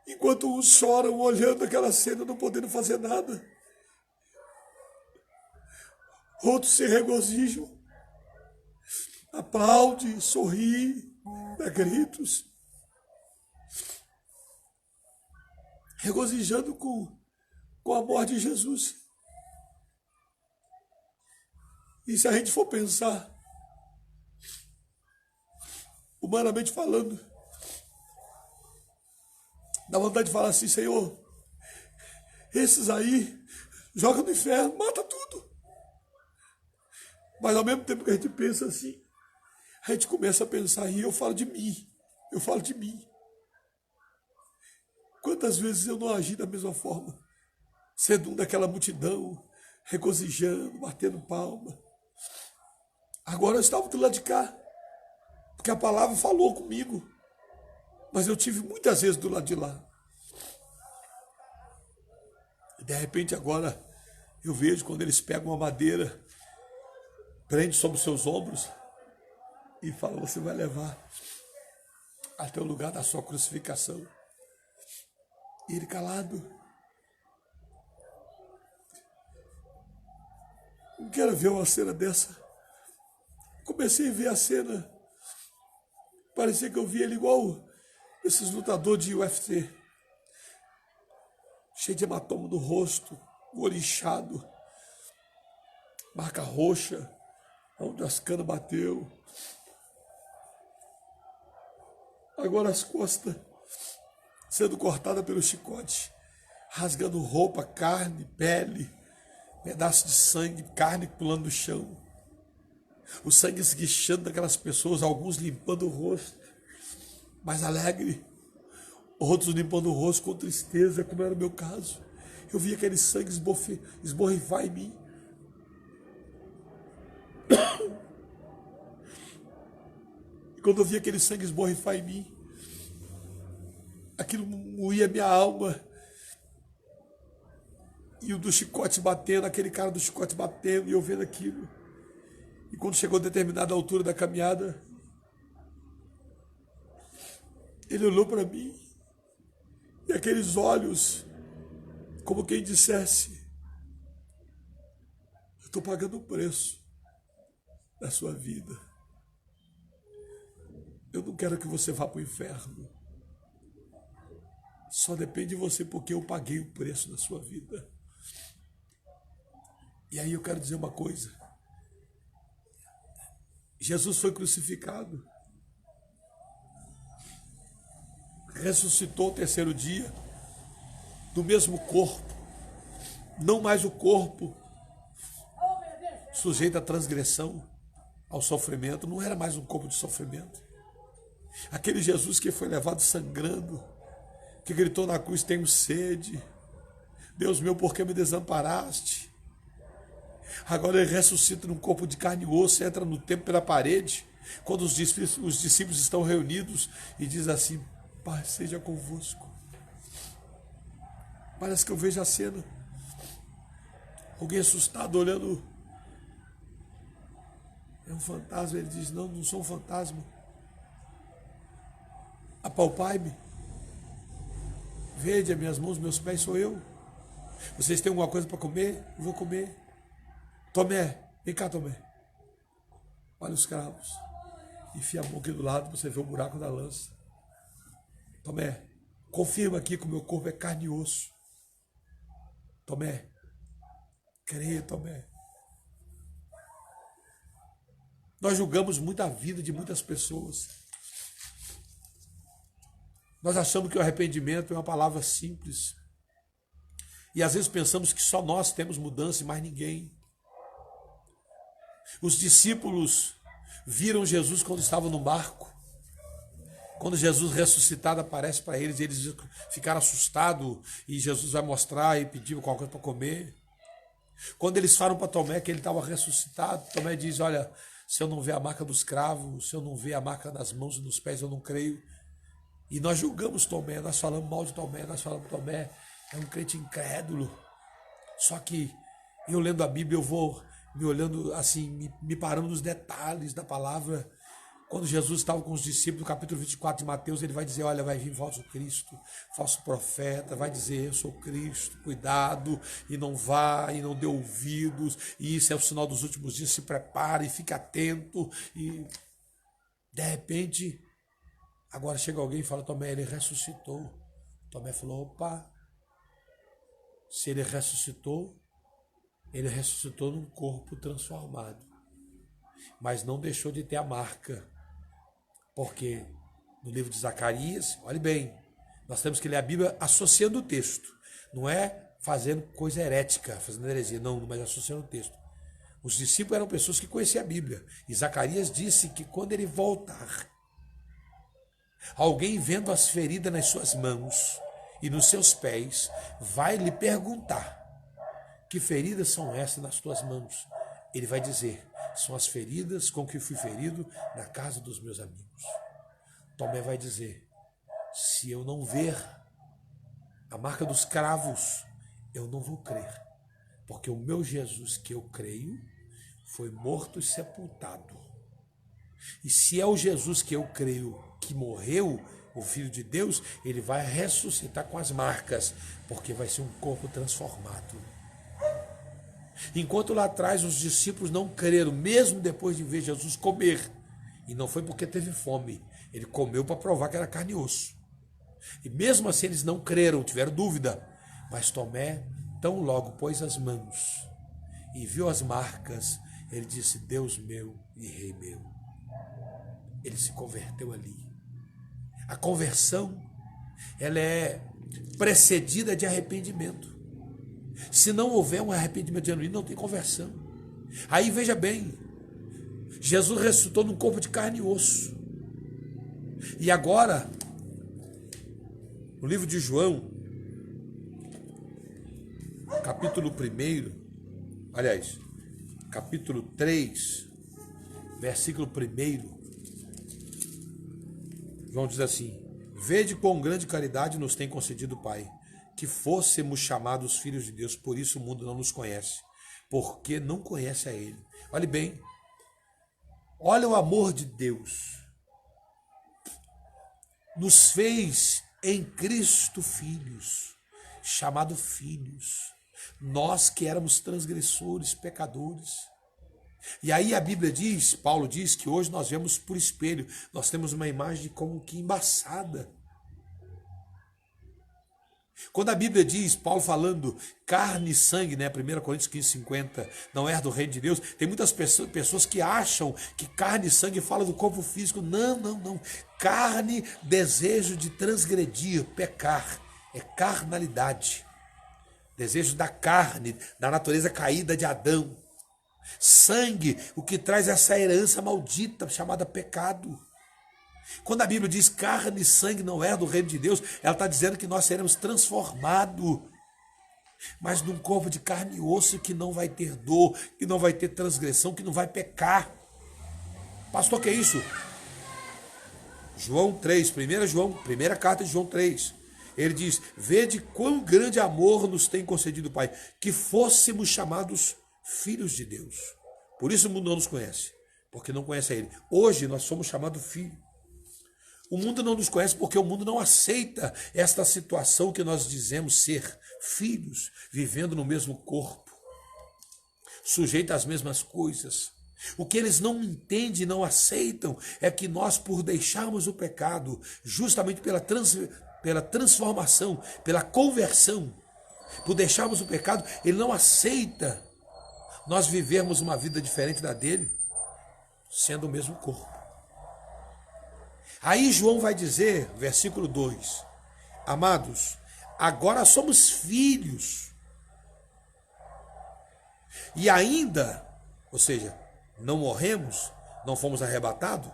Enquanto uns choram olhando aquela cena, não podendo fazer nada. Outros se regozijam. Aplaudem, sorriem, dá gritos. Regozijando com a morte de Jesus. E se a gente for pensar, humanamente falando, dá vontade de falar assim: Senhor, esses aí joga no inferno, mata tudo. Mas ao mesmo tempo que a gente pensa assim, a gente começa a pensar, e eu falo de mim, Quantas vezes eu não agi da mesma forma, sendo um daquela multidão, regozijando, batendo palma. Agora eu estava do lado de cá, porque a palavra falou comigo, mas eu tive muitas vezes do lado de lá. E de repente agora eu vejo quando eles pegam uma madeira, prende sobre os seus ombros e fala, você vai levar até o lugar da sua crucificação. E ele calado. Não quero ver uma cena dessa. Comecei a ver a cena. Parecia que eu via ele igual esses lutadores de UFC. Cheio de hematoma no rosto, o olho inchado, marca roxa, onde as canas bateu. Agora as costas sendo cortadas pelo chicote, rasgando roupa, carne, pele, pedaço de sangue, carne pulando no chão. O sangue esguichando daquelas pessoas, alguns limpando o rosto, mais alegre, outros limpando o rosto com tristeza, como era o meu caso. Eu via aquele sangue esborrifar em mim. E quando eu via aquele sangue esborrifar em mim, aquilo moía minha alma. E o do chicote batendo, aquele cara do chicote batendo, e eu vendo aquilo. E quando chegou a determinada altura da caminhada, ele olhou para mim, e aqueles olhos, como quem dissesse, eu estou pagando o preço da sua vida. Eu não quero que você vá para o inferno. Só depende de você, porque eu paguei o preço da sua vida. E aí eu quero dizer uma coisa. Jesus foi crucificado. Ressuscitou o terceiro dia, do mesmo corpo. Não mais o corpo sujeito à transgressão, ao sofrimento. Não era mais um corpo de sofrimento. Aquele Jesus que foi levado sangrando, que gritou na cruz, tenho sede. Deus meu, por que me desamparaste? Agora ele ressuscita num corpo de carne e osso, entra no templo pela parede, quando os discípulos estão reunidos, e diz assim, Pai, seja convosco. Parece que eu vejo a cena. Alguém assustado olhando. É um fantasma. Ele diz, não sou um fantasma. Apalpai-me. Vede as minhas mãos, meus pés, sou eu. Vocês têm alguma coisa para comer? Eu vou comer. Tomé, vem cá, Tomé. Olha os cravos. Enfia a mão aqui do lado para você ver o buraco da lança. Tomé, confirma aqui que o meu corpo é carne e osso. Tomé, creia, Tomé. Nós julgamos muito a vida de muitas pessoas. Nós achamos que o arrependimento é uma palavra simples. E às vezes pensamos que só nós temos mudança e mais ninguém. Os discípulos viram Jesus quando estavam no barco. Quando Jesus ressuscitado aparece para eles, eles ficaram assustados e Jesus vai mostrar e pedir qualquer coisa para comer. Quando eles falam para Tomé que ele estava ressuscitado, Tomé diz, olha, se eu não ver a marca dos cravos, se eu não ver a marca nas mãos e nos pés, eu não creio. E nós julgamos Tomé, nós falamos mal de Tomé, nós falamos que Tomé é um crente incrédulo. Só que eu lendo a Bíblia, eu vou me olhando assim, me parando nos detalhes da palavra. Quando Jesus estava com os discípulos, no capítulo 24 de Mateus, ele vai dizer, olha, vai vir falso Cristo, falso profeta, vai dizer, eu sou Cristo, cuidado, e não vá, e não dê ouvidos, e isso é o sinal dos últimos dias, se prepare, fique atento, e de repente, agora chega alguém e fala, Tomé, ele ressuscitou. Tomé falou, opa, se ele ressuscitou num corpo transformado, mas não deixou de ter a marca. Porque no livro de Zacarias, olhe bem, nós temos que ler a Bíblia associando o texto. Não é fazendo coisa herética, fazendo heresia. Não, mas associando o texto. Os discípulos eram pessoas que conheciam a Bíblia. E Zacarias disse que quando ele voltar, alguém vendo as feridas nas suas mãos e nos seus pés, vai lhe perguntar: que feridas são essas nas tuas mãos? Ele vai dizer: são as feridas com que fui ferido na casa dos meus amigos. Tomé vai dizer: se eu não ver a marca dos cravos, eu não vou crer, porque o meu Jesus que eu creio foi morto e sepultado. E se é o Jesus que eu creio que morreu, o Filho de Deus, ele vai ressuscitar com as marcas, porque vai ser um corpo transformado. Enquanto lá atrás os discípulos não creram, mesmo depois de ver Jesus comer, e não foi porque teve fome, ele comeu para provar que era carne e osso. E mesmo assim eles não creram, tiveram dúvida, mas Tomé tão logo pôs as mãos e viu as marcas, ele disse: Deus meu e Rei meu. Ele se converteu ali. A conversão, ela é precedida de arrependimento. Se não houver um arrependimento genuíno, não tem conversão. Aí veja bem, Jesus ressuscitou num corpo de carne e osso. E agora, no livro de João, capítulo 1, aliás, capítulo 3, versículo 1, João diz assim: vede quão grande caridade nos tem concedido o Pai, que fôssemos chamados filhos de Deus, por isso o mundo não nos conhece, porque não conhece a Ele. Olhe bem, olha o amor de Deus. Nos fez em Cristo filhos, chamado filhos, nós que éramos transgressores, pecadores. E aí a Bíblia diz, Paulo diz que hoje nós vemos por espelho, nós temos uma imagem como que embaçada. Quando a Bíblia diz, Paulo falando carne e sangue, né, 1 Coríntios 15:50, não é do reino de Deus, tem muitas pessoas que acham que carne e sangue fala do corpo físico. Não, não, não. Carne, desejo de transgredir, pecar, é carnalidade. Desejo da carne, da natureza caída de Adão. Sangue, o que traz essa herança maldita chamada pecado. Quando a Bíblia diz carne e sangue não é do reino de Deus, ela está dizendo que nós seremos transformados, mas num corpo de carne e osso que não vai ter dor, que não vai ter transgressão, que não vai pecar. Pastor, que é isso? João 3, primeira carta de João 3. Ele diz: vede quão grande amor nos tem concedido o Pai, que fôssemos chamados filhos de Deus. Por isso o mundo não nos conhece, porque não conhece a Ele. Hoje nós somos chamados filhos. O mundo não nos conhece porque o mundo não aceita esta situação que nós dizemos ser filhos, vivendo no mesmo corpo, sujeitos às mesmas coisas. O que eles não entendem e não aceitam é que nós, por deixarmos o pecado, justamente pela transformação, pela conversão, por deixarmos o pecado, ele não aceita nós vivermos uma vida diferente da dele, sendo o mesmo corpo. Aí João vai dizer, versículo 2, amados, agora somos filhos. E ainda, ou seja, não morremos, não fomos arrebatados,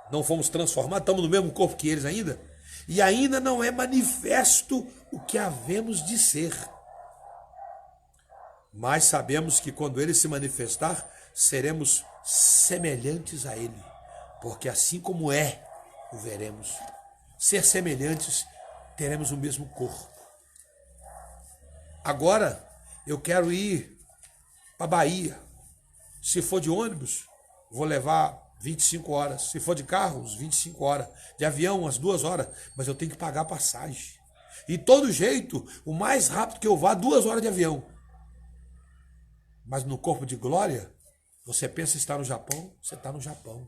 não fomos transformados, estamos no mesmo corpo que eles ainda. E ainda não é manifesto o que havemos de ser. Mas sabemos que quando ele se manifestar, seremos semelhantes a ele, porque assim como é, o veremos. Ser semelhantes, teremos o mesmo corpo. Agora, eu quero ir para a Bahia. Se for de ônibus, vou levar 25 horas. Se for de carro, uns 25 horas. De avião, umas 2 horas. Mas eu tenho que pagar a passagem. E todo jeito, o mais rápido que eu vá, 2 horas de avião. Mas no corpo de glória, você pensa estar no Japão, você está no Japão.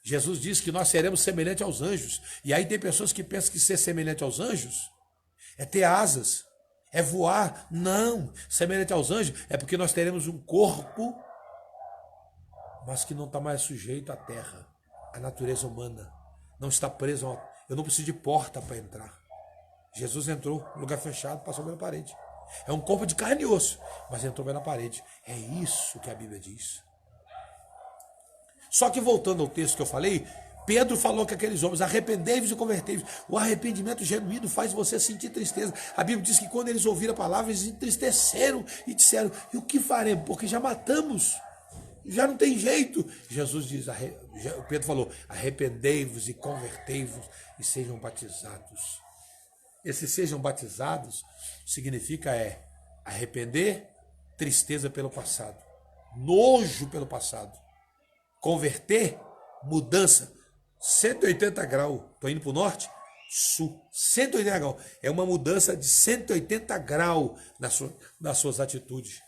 Jesus disse que nós seremos semelhantes aos anjos. E aí tem pessoas que pensam que ser semelhante aos anjos é ter asas, é voar. Não, semelhante aos anjos é porque nós teremos um corpo, mas que não está mais sujeito à terra, à natureza humana. Não está preso, eu não preciso de porta para entrar. Jesus entrou no lugar fechado, passou pela parede. É um corpo de carne e osso, mas entrou pela parede. É isso que a Bíblia diz. Só que voltando ao texto que eu falei, Pedro falou que aqueles homens, arrependei-vos e convertei-vos. O arrependimento genuíno faz você sentir tristeza. A Bíblia diz que quando eles ouviram a palavra, eles entristeceram e disseram, e o que faremos? Porque já matamos, já não tem jeito. Jesus diz, Pedro falou, arrependei-vos e convertei-vos e sejam batizados. Esse sejam batizados significa arrepender, tristeza pelo passado, nojo pelo passado. Converter, mudança, 180 graus. Estou indo para o norte, sul, 180 graus. É uma mudança de 180 graus nas suas atitudes.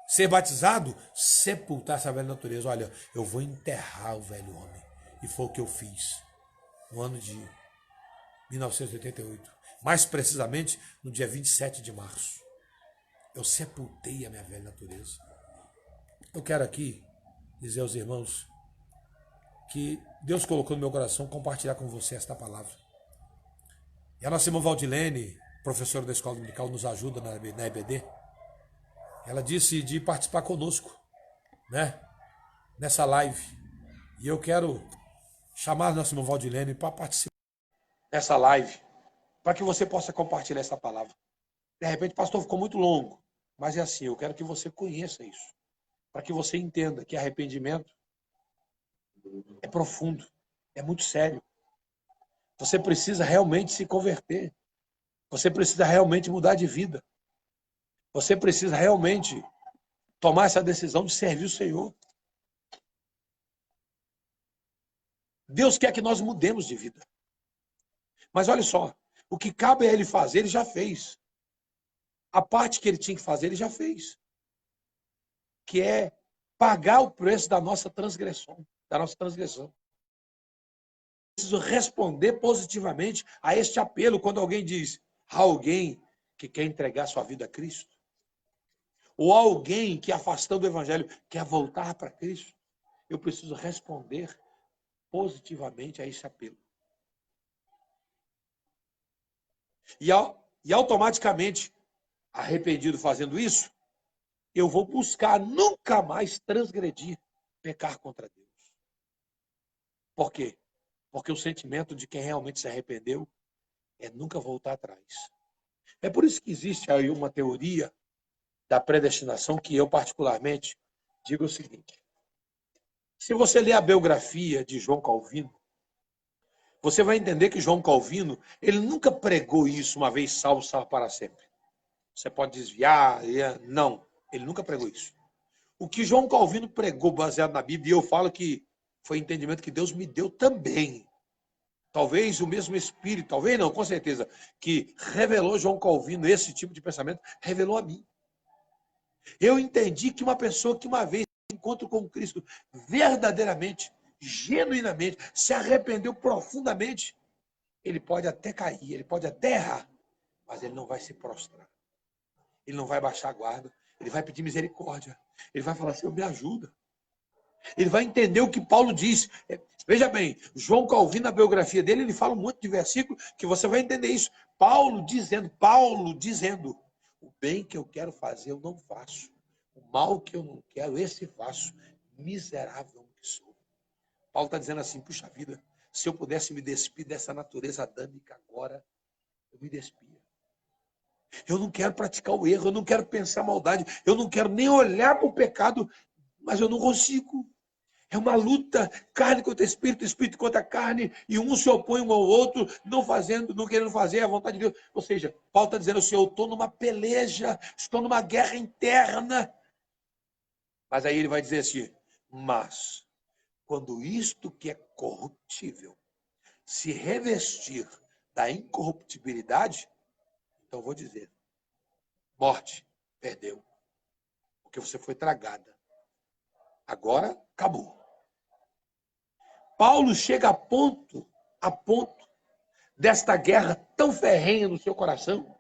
Ser batizado, sepultar essa velha natureza. Olha, eu vou enterrar o velho homem. E foi o que eu fiz no ano de 1988. Mais precisamente, no dia 27 de março. Eu sepultei a minha velha natureza. Eu quero aqui dizer aos irmãos que Deus colocou no meu coração compartilhar com você esta palavra. E a nossa irmã Valdilene, professora da Escola Dominical, nos ajuda na EBD. Ela disse de participar conosco, né, nessa live. E eu quero chamar a nossa irmã Valdilene para participar dessa live, para que você possa compartilhar essa palavra. De repente, pastor, ficou muito longo, mas é assim, eu quero que você conheça isso, para que você entenda que arrependimento é profundo, é muito sério. Você precisa realmente se converter. Você precisa realmente mudar de vida. Você precisa realmente tomar essa decisão de servir o Senhor. Deus quer que nós mudemos de vida. Mas olha só, o que cabe a Ele fazer, Ele já fez. A parte que Ele tinha que fazer, Ele já fez. Que é pagar o preço da nossa transgressão. Preciso responder positivamente a este apelo quando alguém diz, há alguém que quer entregar sua vida a Cristo, ou alguém que, afastando do Evangelho, quer voltar para Cristo. Eu preciso responder positivamente a esse apelo. E automaticamente, arrependido fazendo isso, eu vou buscar nunca mais transgredir, pecar contra Deus. Por quê? Porque o sentimento de quem realmente se arrependeu é nunca voltar atrás. É por isso que existe aí uma teoria da predestinação que eu particularmente digo o seguinte. Se você ler a biografia de João Calvino, você vai entender que João Calvino, ele nunca pregou isso, uma vez salvo, salvo para sempre. Você pode desviar, não, ele nunca pregou isso. O que João Calvino pregou baseado na Bíblia, e eu falo que foi entendimento que Deus me deu também. Talvez o mesmo Espírito, talvez não, com certeza, que revelou João Calvino esse tipo de pensamento, revelou a mim. Eu entendi que uma pessoa que uma vez encontrou com Cristo verdadeiramente, genuinamente, se arrependeu profundamente, ele pode até cair, ele pode até errar, mas ele não vai se prostrar. Ele não vai baixar a guarda, ele vai pedir misericórdia. Ele vai falar, Senhor, me ajuda. Ele vai entender o que Paulo diz. Veja bem, João Calvino, na biografia dele, ele fala um monte de versículo que você vai entender isso. Paulo dizendo, o bem que eu quero fazer eu não faço. O mal que eu não quero, esse faço. Miserável que sou. Paulo está dizendo assim, puxa vida, se eu pudesse me despir dessa natureza adâmica agora, eu me despia. Eu não quero praticar o erro, eu não quero pensar maldade, eu não quero nem olhar para o pecado, mas eu não consigo. É uma luta, carne contra espírito, espírito contra carne, e um se opõe um ao outro, não querendo fazer a vontade de Deus. Ou seja, Paulo está dizendo assim, eu estou numa peleja, estou numa guerra interna. Mas aí ele vai dizer assim, mas quando isto que é corruptível se revestir da incorruptibilidade, então eu vou dizer, morte, perdeu, porque você foi tragada. Agora, acabou. Paulo chega a ponto desta guerra tão ferrenha no seu coração,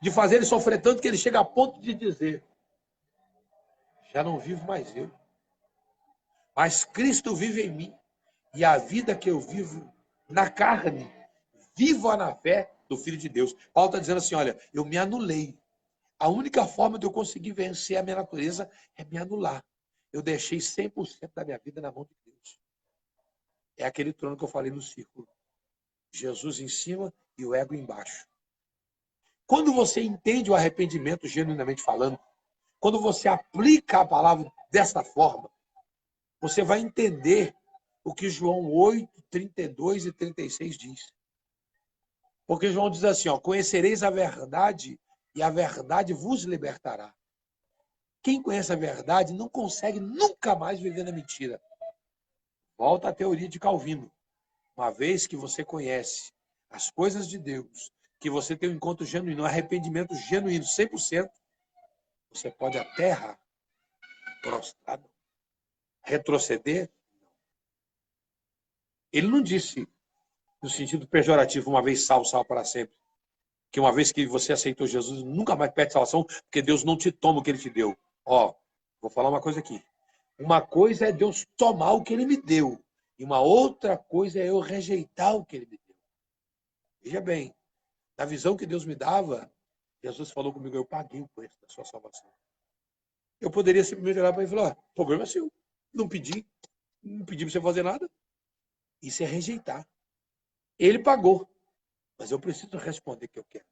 de fazer ele sofrer tanto que ele chega a ponto de dizer, já não vivo mais eu, mas Cristo vive em mim, e a vida que eu vivo na carne, viva na fé do Filho de Deus. Paulo está dizendo assim, olha, eu me anulei. A única forma de eu conseguir vencer a minha natureza é me anular. Eu deixei 100% da minha vida na mão de Deus. É aquele trono que eu falei no círculo. Jesus em cima e o ego embaixo. Quando você entende o arrependimento, genuinamente falando, quando você aplica a palavra dessa forma, você vai entender o que João 8, 32 e 36 diz. Porque João diz assim, ó, conhecereis a verdade e a verdade vos libertará. Quem conhece a verdade não consegue nunca mais viver na mentira. Volta à teoria de Calvino. Uma vez que você conhece as coisas de Deus, que você tem um encontro genuíno, um arrependimento genuíno, 100%, você pode até errar, prostrar, retroceder. Ele não disse, no sentido pejorativo, uma vez salvo, salvo para sempre. Que uma vez que você aceitou Jesus, nunca mais perde salvação, porque Deus não te toma o que Ele te deu. Ó, vou falar uma coisa aqui. Uma coisa é Deus tomar o que Ele me deu. E uma outra coisa é eu rejeitar o que Ele me deu. Veja bem, na visão que Deus me dava, Jesus falou comigo, eu paguei o preço da sua salvação. Eu poderia simplesmente olhar para ele e falar, o problema é seu. Não pedi para você fazer nada. Isso é rejeitar. Ele pagou, mas eu preciso responder o que eu quero.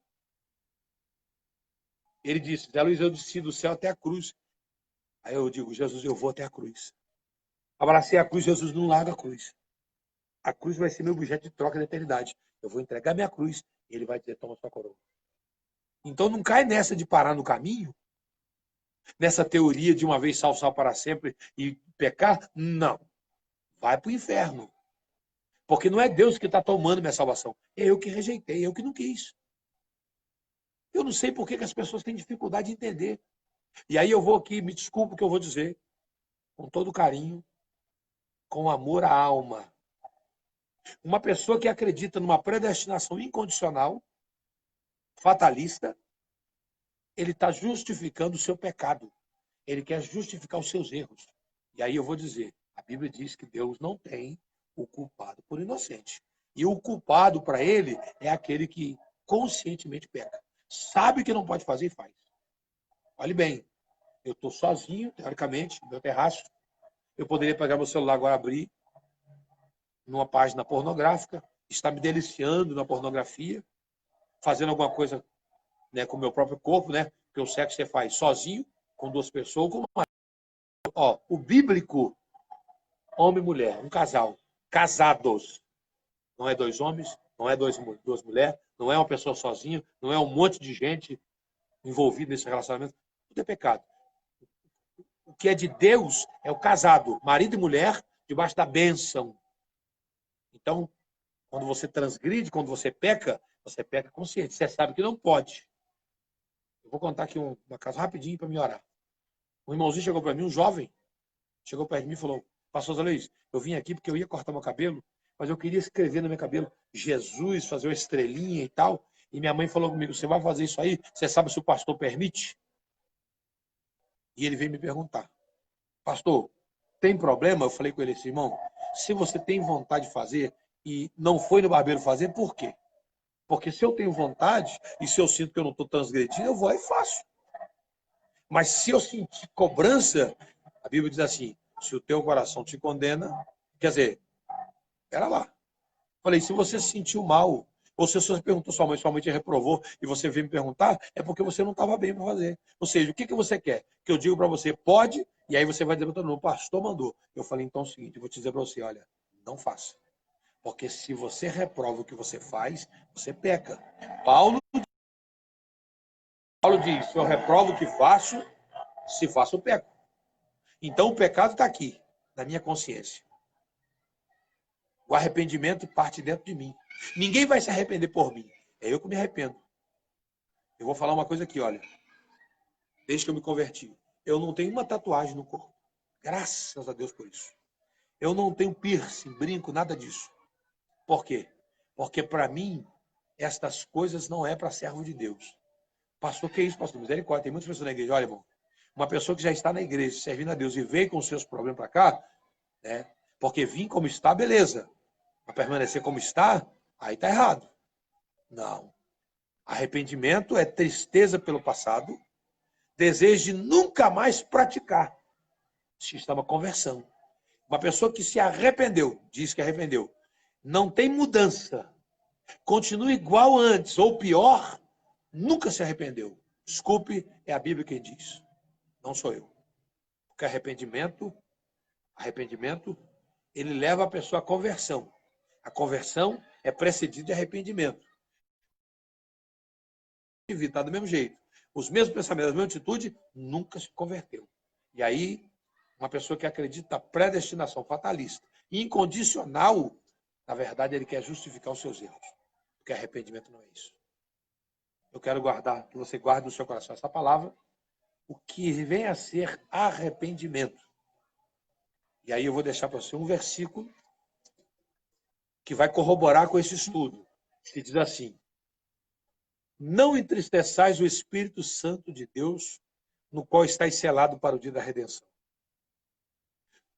Ele disse, Zé Luiz, eu desci do céu até a cruz. Aí eu digo, Jesus, eu vou até a cruz. Abracei a cruz, Jesus não larga a cruz. A cruz vai ser meu objeto de troca da eternidade. Eu vou entregar minha cruz e ele vai dizer, toma sua coroa. Então não cai nessa de parar no caminho, nessa teoria de uma vez salvo, salvo para sempre e pecar. Não. Vai para o inferno. Porque não é Deus que está tomando minha salvação. É eu que rejeitei, eu que não quis. Eu não sei por que as pessoas têm dificuldade de entender. E aí eu vou aqui, me desculpe o que eu vou dizer, com todo carinho, com amor à alma. Uma pessoa que acredita numa predestinação incondicional, fatalista, ele está justificando o seu pecado. Ele quer justificar os seus erros. E aí eu vou dizer, a Bíblia diz que Deus não tem o culpado por inocente. E o culpado para ele é aquele que conscientemente peca. Sabe que não pode fazer e faz. Olhe bem, eu estou sozinho, teoricamente, no meu terraço. Eu poderia pegar meu celular agora, abrir numa página pornográfica, estar me deliciando na pornografia, fazendo alguma coisa, né, com o meu próprio corpo, né? Porque o sexo você faz sozinho, com duas pessoas, com mais. Ó, o bíblico, homem e mulher, um casal, casados. Não é dois homens, não é duas mulheres, não é uma pessoa sozinha, não é um monte de gente envolvida nesse relacionamento. Tudo é pecado. O que é de Deus é o casado, marido e mulher, debaixo da bênção. Então, quando você transgride, quando você peca consciente. Você sabe que não pode. Eu vou contar aqui uma casa rapidinho para me orar. Um irmãozinho chegou para mim, um jovem, chegou perto de mim e falou, pastor Zé Luiz, eu vim aqui porque eu ia cortar meu cabelo, mas eu queria escrever no meu cabelo Jesus, fazer uma estrelinha e tal. E minha mãe falou comigo, você vai fazer isso aí? Você sabe se o pastor permite? E ele veio me perguntar, pastor, tem problema? Eu falei com ele assim, irmão, se você tem vontade de fazer e não foi no barbeiro fazer, por quê? Porque se eu tenho vontade e se eu sinto que eu não estou transgredindo, eu vou e faço. Mas se eu sentir cobrança, a Bíblia diz assim, se o teu coração te condena, quer dizer, era lá. Falei, se você se sentiu mal, ou se você perguntou sua mãe te reprovou, e você veio me perguntar, é porque você não estava bem para fazer. Ou seja, o que você quer? Que eu digo para você, pode, e aí você vai dizer para todo mundo, o pastor mandou. Eu falei, então é o seguinte, eu vou te dizer para você, olha, não faça. Porque se você reprova o que você faz, você peca. Paulo diz, se eu reprovo o que faço, se faço, eu peco. Então o pecado está aqui, na minha consciência. O arrependimento parte dentro de mim. Ninguém vai se arrepender por mim. É eu que me arrependo. Eu vou falar uma coisa aqui, olha. Desde que eu me converti, eu não tenho uma tatuagem no corpo. Graças a Deus por isso. Eu não tenho piercing, brinco, nada disso. Por quê? Porque para mim, estas coisas não é para servo de Deus. Pastor, que é isso, pastor? Misericórdia. Tem muitas pessoas na igreja. Olha, irmão, uma pessoa que já está na igreja, servindo a Deus e veio com os seus problemas para cá, né? Porque vir como está, beleza. Para permanecer como está, aí está errado. Não. Arrependimento é tristeza pelo passado, desejo de nunca mais praticar. Isso está uma conversão. Uma pessoa que se arrependeu, diz que arrependeu, não tem mudança, continua igual antes, ou pior, nunca se arrependeu. Desculpe, é a Bíblia quem diz, não sou eu. Porque arrependimento, ele leva a pessoa à conversão. A conversão é precedida de arrependimento. Está do mesmo jeito. Os mesmos pensamentos, a mesma atitude, nunca se converteu. E aí, uma pessoa que acredita na predestinação fatalista, incondicional, na verdade, ele quer justificar os seus erros. Porque arrependimento não é isso. Eu quero que você guarde no seu coração essa palavra, o que vem a ser arrependimento. E aí eu vou deixar para você um versículo que vai corroborar com esse estudo, que diz assim: não entristeçais o Espírito Santo de Deus, no qual estáis selado para o dia da redenção.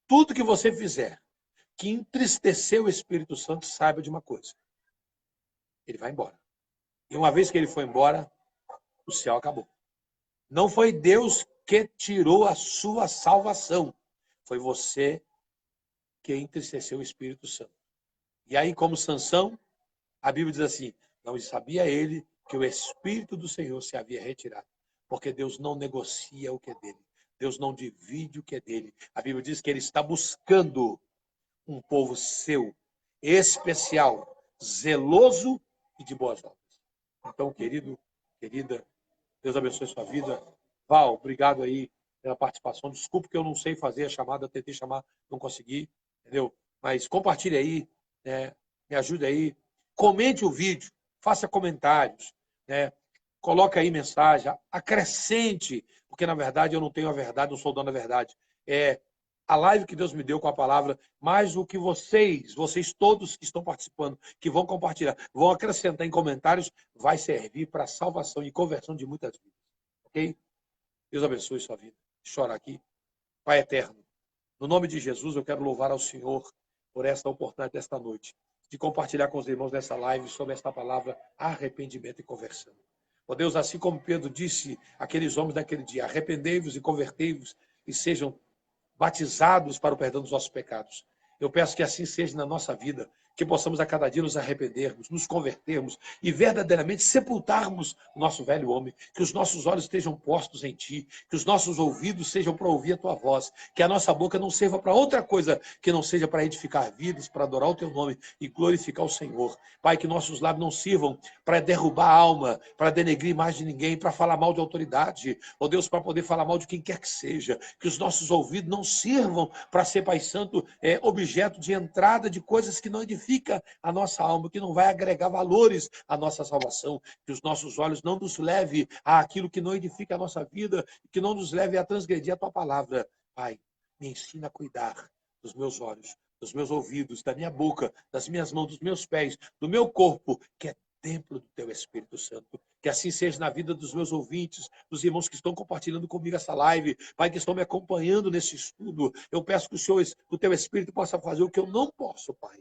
Tudo que você fizer que entristecer o Espírito Santo, saiba de uma coisa: ele vai embora. E uma vez que ele foi embora, o céu acabou. Não foi Deus que tirou a sua salvação, foi você que entristeceu o Espírito Santo. E aí, como Sansão, a Bíblia diz assim: não sabia ele que o Espírito do Senhor se havia retirado. Porque Deus não negocia o que é dele. Deus não divide o que é dele. A Bíblia diz que ele está buscando um povo seu, especial, zeloso e de boas obras. Então, querido, querida, Deus abençoe sua vida. Val, obrigado aí pela participação. Desculpe que eu não sei fazer a chamada, tentei chamar, não consegui, entendeu? Mas compartilhe aí, né? Me ajude aí. Comente o vídeo, faça comentários, né? Coloque aí mensagem, acrescente, porque na verdade eu não tenho a verdade, não sou dono da verdade. É a live que Deus me deu com a palavra, mais o que vocês todos que estão participando, que vão compartilhar, vão acrescentar em comentários, vai servir para a salvação e conversão de muitas vidas. Ok? Deus abençoe sua vida. Chora aqui. Pai eterno, no nome de Jesus, eu quero louvar ao Senhor por esta oportunidade desta noite, de compartilhar com os irmãos nessa live sobre esta palavra arrependimento e conversão. Ó Deus, assim como Pedro disse àqueles homens daquele dia: arrependei-vos e convertei-vos e sejam batizados para o perdão dos nossos pecados. Eu peço que assim seja na nossa vida, que possamos a cada dia nos arrependermos, nos convertermos e verdadeiramente sepultarmos o nosso velho homem, que os nossos olhos estejam postos em Ti, que os nossos ouvidos sejam para ouvir a Tua voz, que a nossa boca não sirva para outra coisa que não seja para edificar vidas, para adorar o Teu nome e glorificar o Senhor. Pai, que nossos lábios não sirvam para derrubar a alma, para denegrir mais de ninguém, para falar mal de autoridade, ó Deus, para poder falar mal de quem quer que seja, que os nossos ouvidos não sirvam para ser, Pai Santo, objeto de entrada de coisas que não edificam a nossa alma, que não vai agregar valores à nossa salvação, que os nossos olhos não nos leve àquilo que não edifica a nossa vida, que não nos leve a transgredir a Tua palavra. Pai, me ensina a cuidar dos meus olhos, dos meus ouvidos, da minha boca, das minhas mãos, dos meus pés, do meu corpo, que é templo do Teu Espírito Santo. Que assim seja na vida dos meus ouvintes, dos irmãos que estão compartilhando comigo essa live, Pai, que estão me acompanhando nesse estudo. Eu peço que o Teu Espírito possa fazer o que eu não posso, Pai.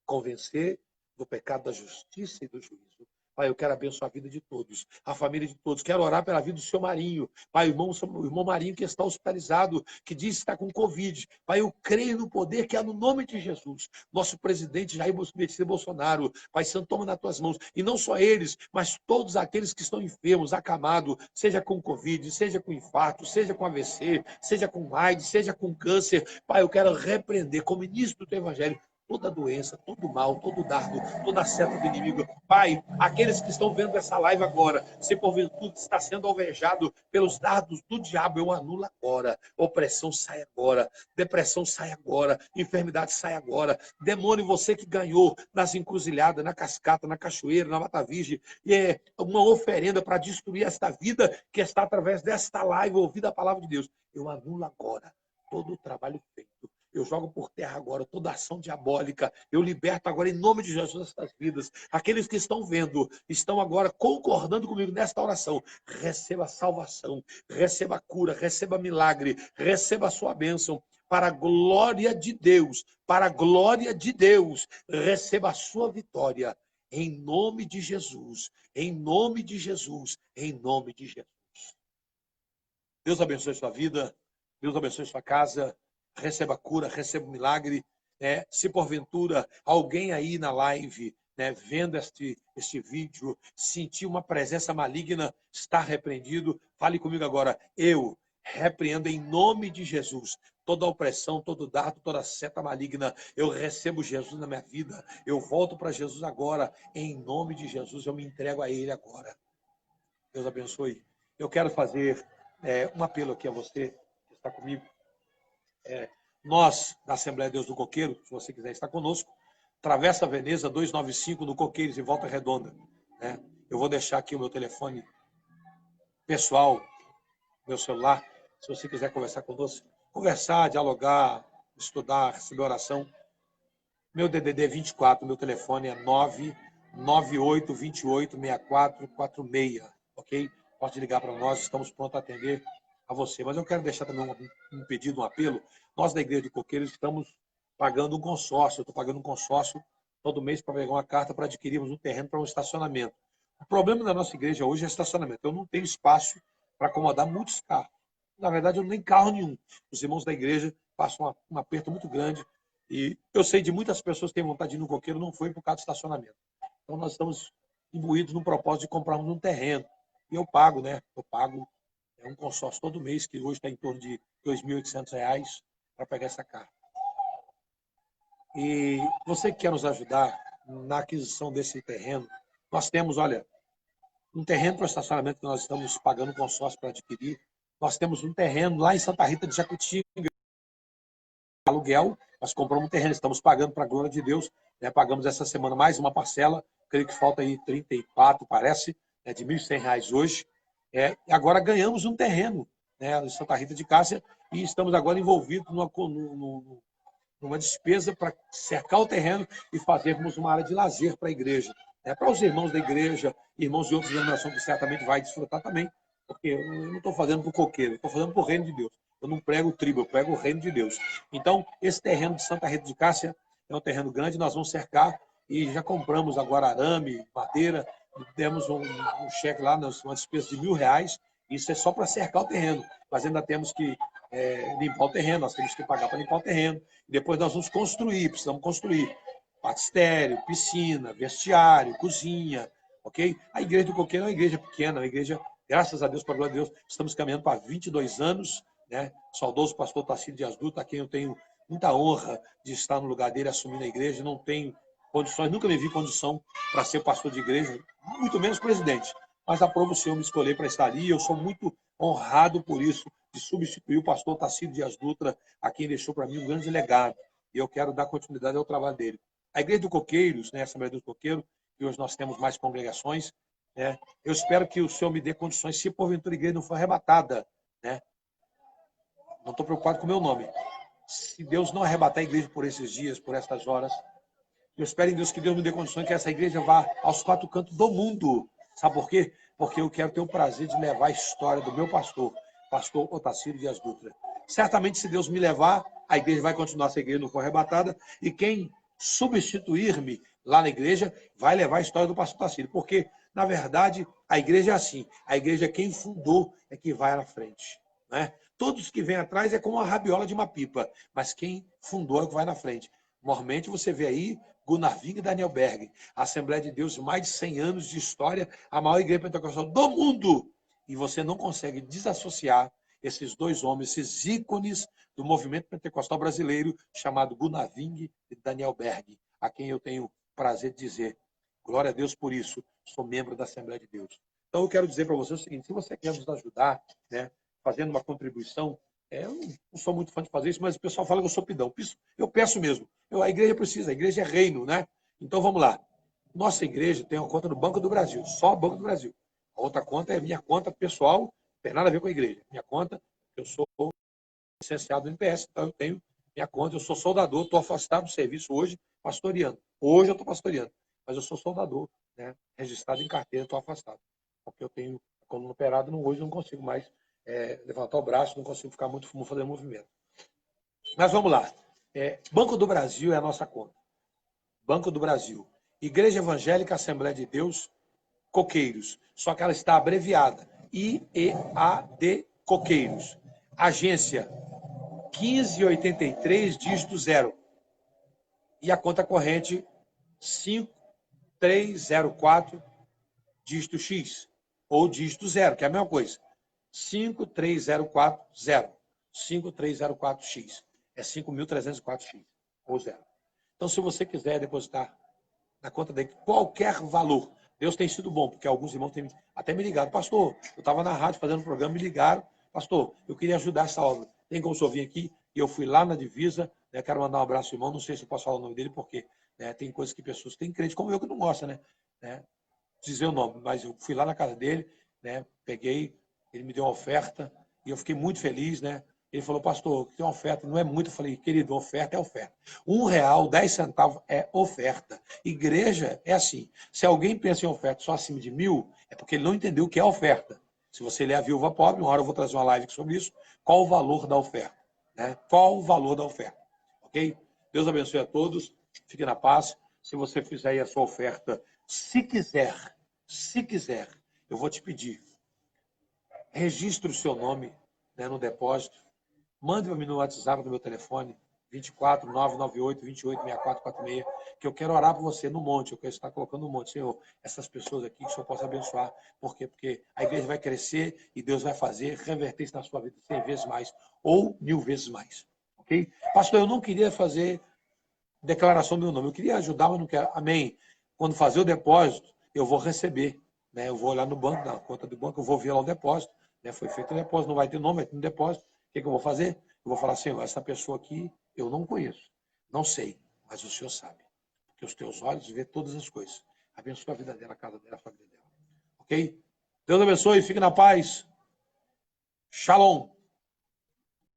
Convencer do pecado, da justiça e do juízo. Pai, eu quero abençoar a vida de todos, a família de todos. Quero orar pela vida do seu Marinho. Pai, o irmão Marinho que está hospitalizado, que diz que está com Covid. Pai, eu creio no poder que há no nome de Jesus. Nosso presidente Jair Messias Bolsonaro. Pai Santo, toma nas tuas mãos. E não só eles, mas todos aqueles que estão enfermos, acamados, seja com Covid, seja com infarto, seja com AVC, seja com AIDS, seja com câncer. Pai, eu quero repreender, como ministro do teu evangelho, toda doença, todo mal, todo dardo, toda seta do inimigo. Pai, aqueles que estão vendo essa live agora, se porventura está sendo alvejado pelos dardos do diabo, eu anulo agora. Opressão sai agora, depressão sai agora, enfermidade sai agora. Demônio, você que ganhou nas encruzilhadas, na cascata, na cachoeira, na Mata Virgem, e é uma oferenda para destruir esta vida que está através desta live, ouvida a palavra de Deus. Eu anulo agora todo o trabalho feito. Eu jogo por terra agora toda ação diabólica. Eu liberto agora em nome de Jesus essas vidas. Aqueles que estão vendo, estão agora concordando comigo nesta oração. Receba salvação, receba cura, receba milagre, receba a sua bênção. Para a glória de Deus, para a glória de Deus, receba a sua vitória. em nome de Jesus, em nome de Jesus, em nome de Jesus. Deus abençoe sua vida, Deus abençoe sua casa, receba cura, receba milagre. Se porventura alguém aí na live, vendo este vídeo, sentir uma presença maligna, está repreendido. Fale comigo agora. Eu repreendo em nome de Jesus toda opressão, todo dardo, toda seta maligna. Eu recebo Jesus na minha vida. Eu volto para Jesus agora. Em nome de Jesus, eu me entrego a Ele agora. Deus abençoe. Eu quero fazer um apelo aqui a você que está comigo. Nós, da Assembleia de Deus do Coqueiro, se você quiser estar conosco, Travessa Veneza 295 no Coqueiros, em Volta Redonda. Eu vou deixar aqui o meu telefone pessoal, meu celular, se você quiser conversar conosco, conversar, dialogar, estudar, receber oração. Meu DDD 24, meu telefone é 998286446, ok? Pode ligar para nós, estamos prontos a atender a você. Mas eu quero deixar também um pedido, um apelo. Nós da Igreja de Coqueiros estamos pagando um consórcio, eu estou pagando um consórcio todo mês para pegar uma carta para adquirirmos um terreno para um estacionamento. O problema da nossa igreja hoje é estacionamento. Eu não tenho espaço para acomodar muitos carros. Na verdade, eu não tenho carro nenhum. Os irmãos da igreja passam um aperto muito grande. E eu sei de muitas pessoas que têm vontade de ir no coqueiro, não foi por causa do estacionamento. Então, nós estamos imbuídos no propósito de comprarmos um terreno. E eu pago, Eu pago um consórcio todo mês, que hoje está em torno de R$ 2.800 para pegar essa carta. E você que quer nos ajudar na aquisição desse terreno, nós temos, olha, um terreno para o estacionamento que nós estamos pagando um consórcio para adquirir. Nós temos um terreno lá em Santa Rita de Jacutinga, aluguel, nós compramos um terreno, estamos pagando para a glória de Deus, pagamos essa semana mais uma parcela, creio que falta aí 34, parece, de R$ 1.100 hoje. Agora ganhamos um terreno, em Santa Rita de Cássia, e estamos agora envolvidos numa despesa para cercar o terreno e fazermos uma área de lazer para a igreja. Para os irmãos da igreja, irmãos de outras denominações que certamente vai desfrutar também, porque eu não estou fazendo para o coqueiro, eu estou fazendo para o reino de Deus. Eu não prego o tribo, eu prego o reino de Deus. Então, esse terreno de Santa Rita de Cássia é um terreno grande, nós vamos cercar e já compramos agora arame, madeira, demos um cheque lá, uma despesa de R$ 1.000, isso é só para cercar o terreno, mas ainda temos que limpar o terreno, nós temos que pagar para limpar o terreno, e depois nós vamos construir, precisamos construir batistério, piscina, vestiário, cozinha, ok? A igreja do Coqueiro é uma igreja pequena, uma igreja, graças a Deus, para a glória de Deus, estamos caminhando para 22 anos, Saudoso pastor Tarcísio Dias Dutra, a quem eu tenho muita honra de estar no lugar dele, assumindo a igreja, não tenho condições, nunca me vi condição para ser pastor de igreja, muito menos presidente, mas aprova o Senhor me escolher para estar ali, eu sou muito honrado por isso, de substituir o pastor Tarcísio Dias Dutra, a quem deixou para mim um grande legado, e eu quero dar continuidade ao trabalho dele. A Igreja do Coqueiros, a Assembleia do Coqueiro, que hoje nós temos mais congregações, eu espero que o Senhor me dê condições, se porventura a igreja não for arrebatada, não estou preocupado com o meu nome. Se Deus não arrebatar a igreja por esses dias, por estas horas, eu espero em Deus que Deus me dê condições que essa igreja vá aos 4 cantos do mundo. Sabe por quê? Porque eu quero ter o prazer de levar a história do meu pastor Otacílio Dias Dutra. Certamente, se Deus me levar, a igreja vai continuar essa igreja não for arrebatada, e quem substituir-me lá na igreja vai levar a história do pastor Otacílio. Porque, na verdade, a igreja é assim. A igreja, quem fundou, é que vai na frente. Todos que vêm atrás é como a rabiola de uma pipa, mas quem fundou é que vai na frente. Normalmente você vê aí Gunnar Wing e Daniel Berg, a Assembleia de Deus, mais de 100 anos de história, a maior igreja pentecostal do mundo. E você não consegue desassociar esses dois homens, esses ícones do movimento pentecostal brasileiro, chamado Gunnar Wing e Daniel Berg, a quem eu tenho prazer de dizer, glória a Deus por isso, sou membro da Assembleia de Deus. Então eu quero dizer para você o seguinte, se você quer nos ajudar, fazendo uma contribuição, eu não sou muito fã de fazer isso, mas o pessoal fala que eu sou pidão. Isso eu peço mesmo. A igreja precisa, a igreja é reino, Então vamos lá. Nossa igreja tem uma conta no Banco do Brasil, só Banco do Brasil. A outra conta é minha conta pessoal, não tem nada a ver com a igreja. Minha conta, eu sou licenciado do NPS, então eu tenho minha conta, eu sou soldador, estou afastado do serviço hoje, pastoreando. Hoje eu estou pastoreando, mas eu sou soldador, registrado em carteira, estou afastado. Porque eu tenho a coluna operada, hoje eu não consigo mais levantar o braço, não consigo ficar muito fazendo movimento. Mas vamos lá. Banco do Brasil é a nossa conta. Banco do Brasil. Igreja Evangélica Assembleia de Deus, Coqueiros. Só que ela está abreviada. IEAD Coqueiros. Agência 1583, dígito 0. E a conta corrente 5304, dígito X. Ou dígito 0, que é a mesma coisa. 53040. 5304X. É 5.304X. Ou 0. Então, se você quiser depositar na conta dele qualquer valor, Deus tem sido bom, porque alguns irmãos têm até me ligado. Pastor, eu estava na rádio fazendo um programa, me ligaram. Pastor, eu queria ajudar essa obra. Tem como o senhor vir aqui? E eu fui lá na divisa, né? Quero mandar um abraço ao irmão, não sei se eu posso falar o nome dele, porque né, tem coisas que pessoas têm crente, como eu, que não gosta, né? Dizer o nome, mas eu fui lá na casa dele, né? Peguei, ele me deu uma oferta, e eu fiquei muito feliz, né? Ele falou, pastor, tem uma oferta, não é muito. Eu falei, querido, oferta é oferta. R$1,10 é oferta. Igreja é assim. Se alguém pensa em oferta só acima de 1.000, é porque ele não entendeu o que é oferta. Se você ler a Viúva Pobre, uma hora eu vou trazer uma live sobre isso, qual o valor da oferta? Né? Qual o valor da oferta? Ok? Deus abençoe a todos, fique na paz. Se você fizer aí a sua oferta, se quiser, eu vou te pedir, registre o seu nome, né, no depósito, mande para mim no WhatsApp do meu telefone, 24 998 28 6446, que eu quero orar por você no monte. Eu quero estar colocando no monte, Senhor, essas pessoas aqui que o Senhor possa abençoar. Por quê? Porque a igreja vai crescer e Deus vai fazer, reverter isso na sua vida 100 vezes mais ou 1.000 vezes mais. Ok? Pastor, eu não queria fazer declaração do meu nome, eu queria ajudar, mas não quero. Amém. Quando fazer o depósito, eu vou receber. Né? Eu vou olhar no banco, na conta do banco, eu vou ver lá o depósito. Né? Foi feito o depósito, não vai ter nome, vai ter um depósito. O que eu vou fazer? Eu vou falar, Senhor, essa pessoa aqui eu não conheço, não sei, mas o Senhor sabe. Porque os teus olhos vê todas as coisas. Abençoa a vida dela, a casa dela, a família dela. Ok? Deus abençoe, fique na paz. Shalom.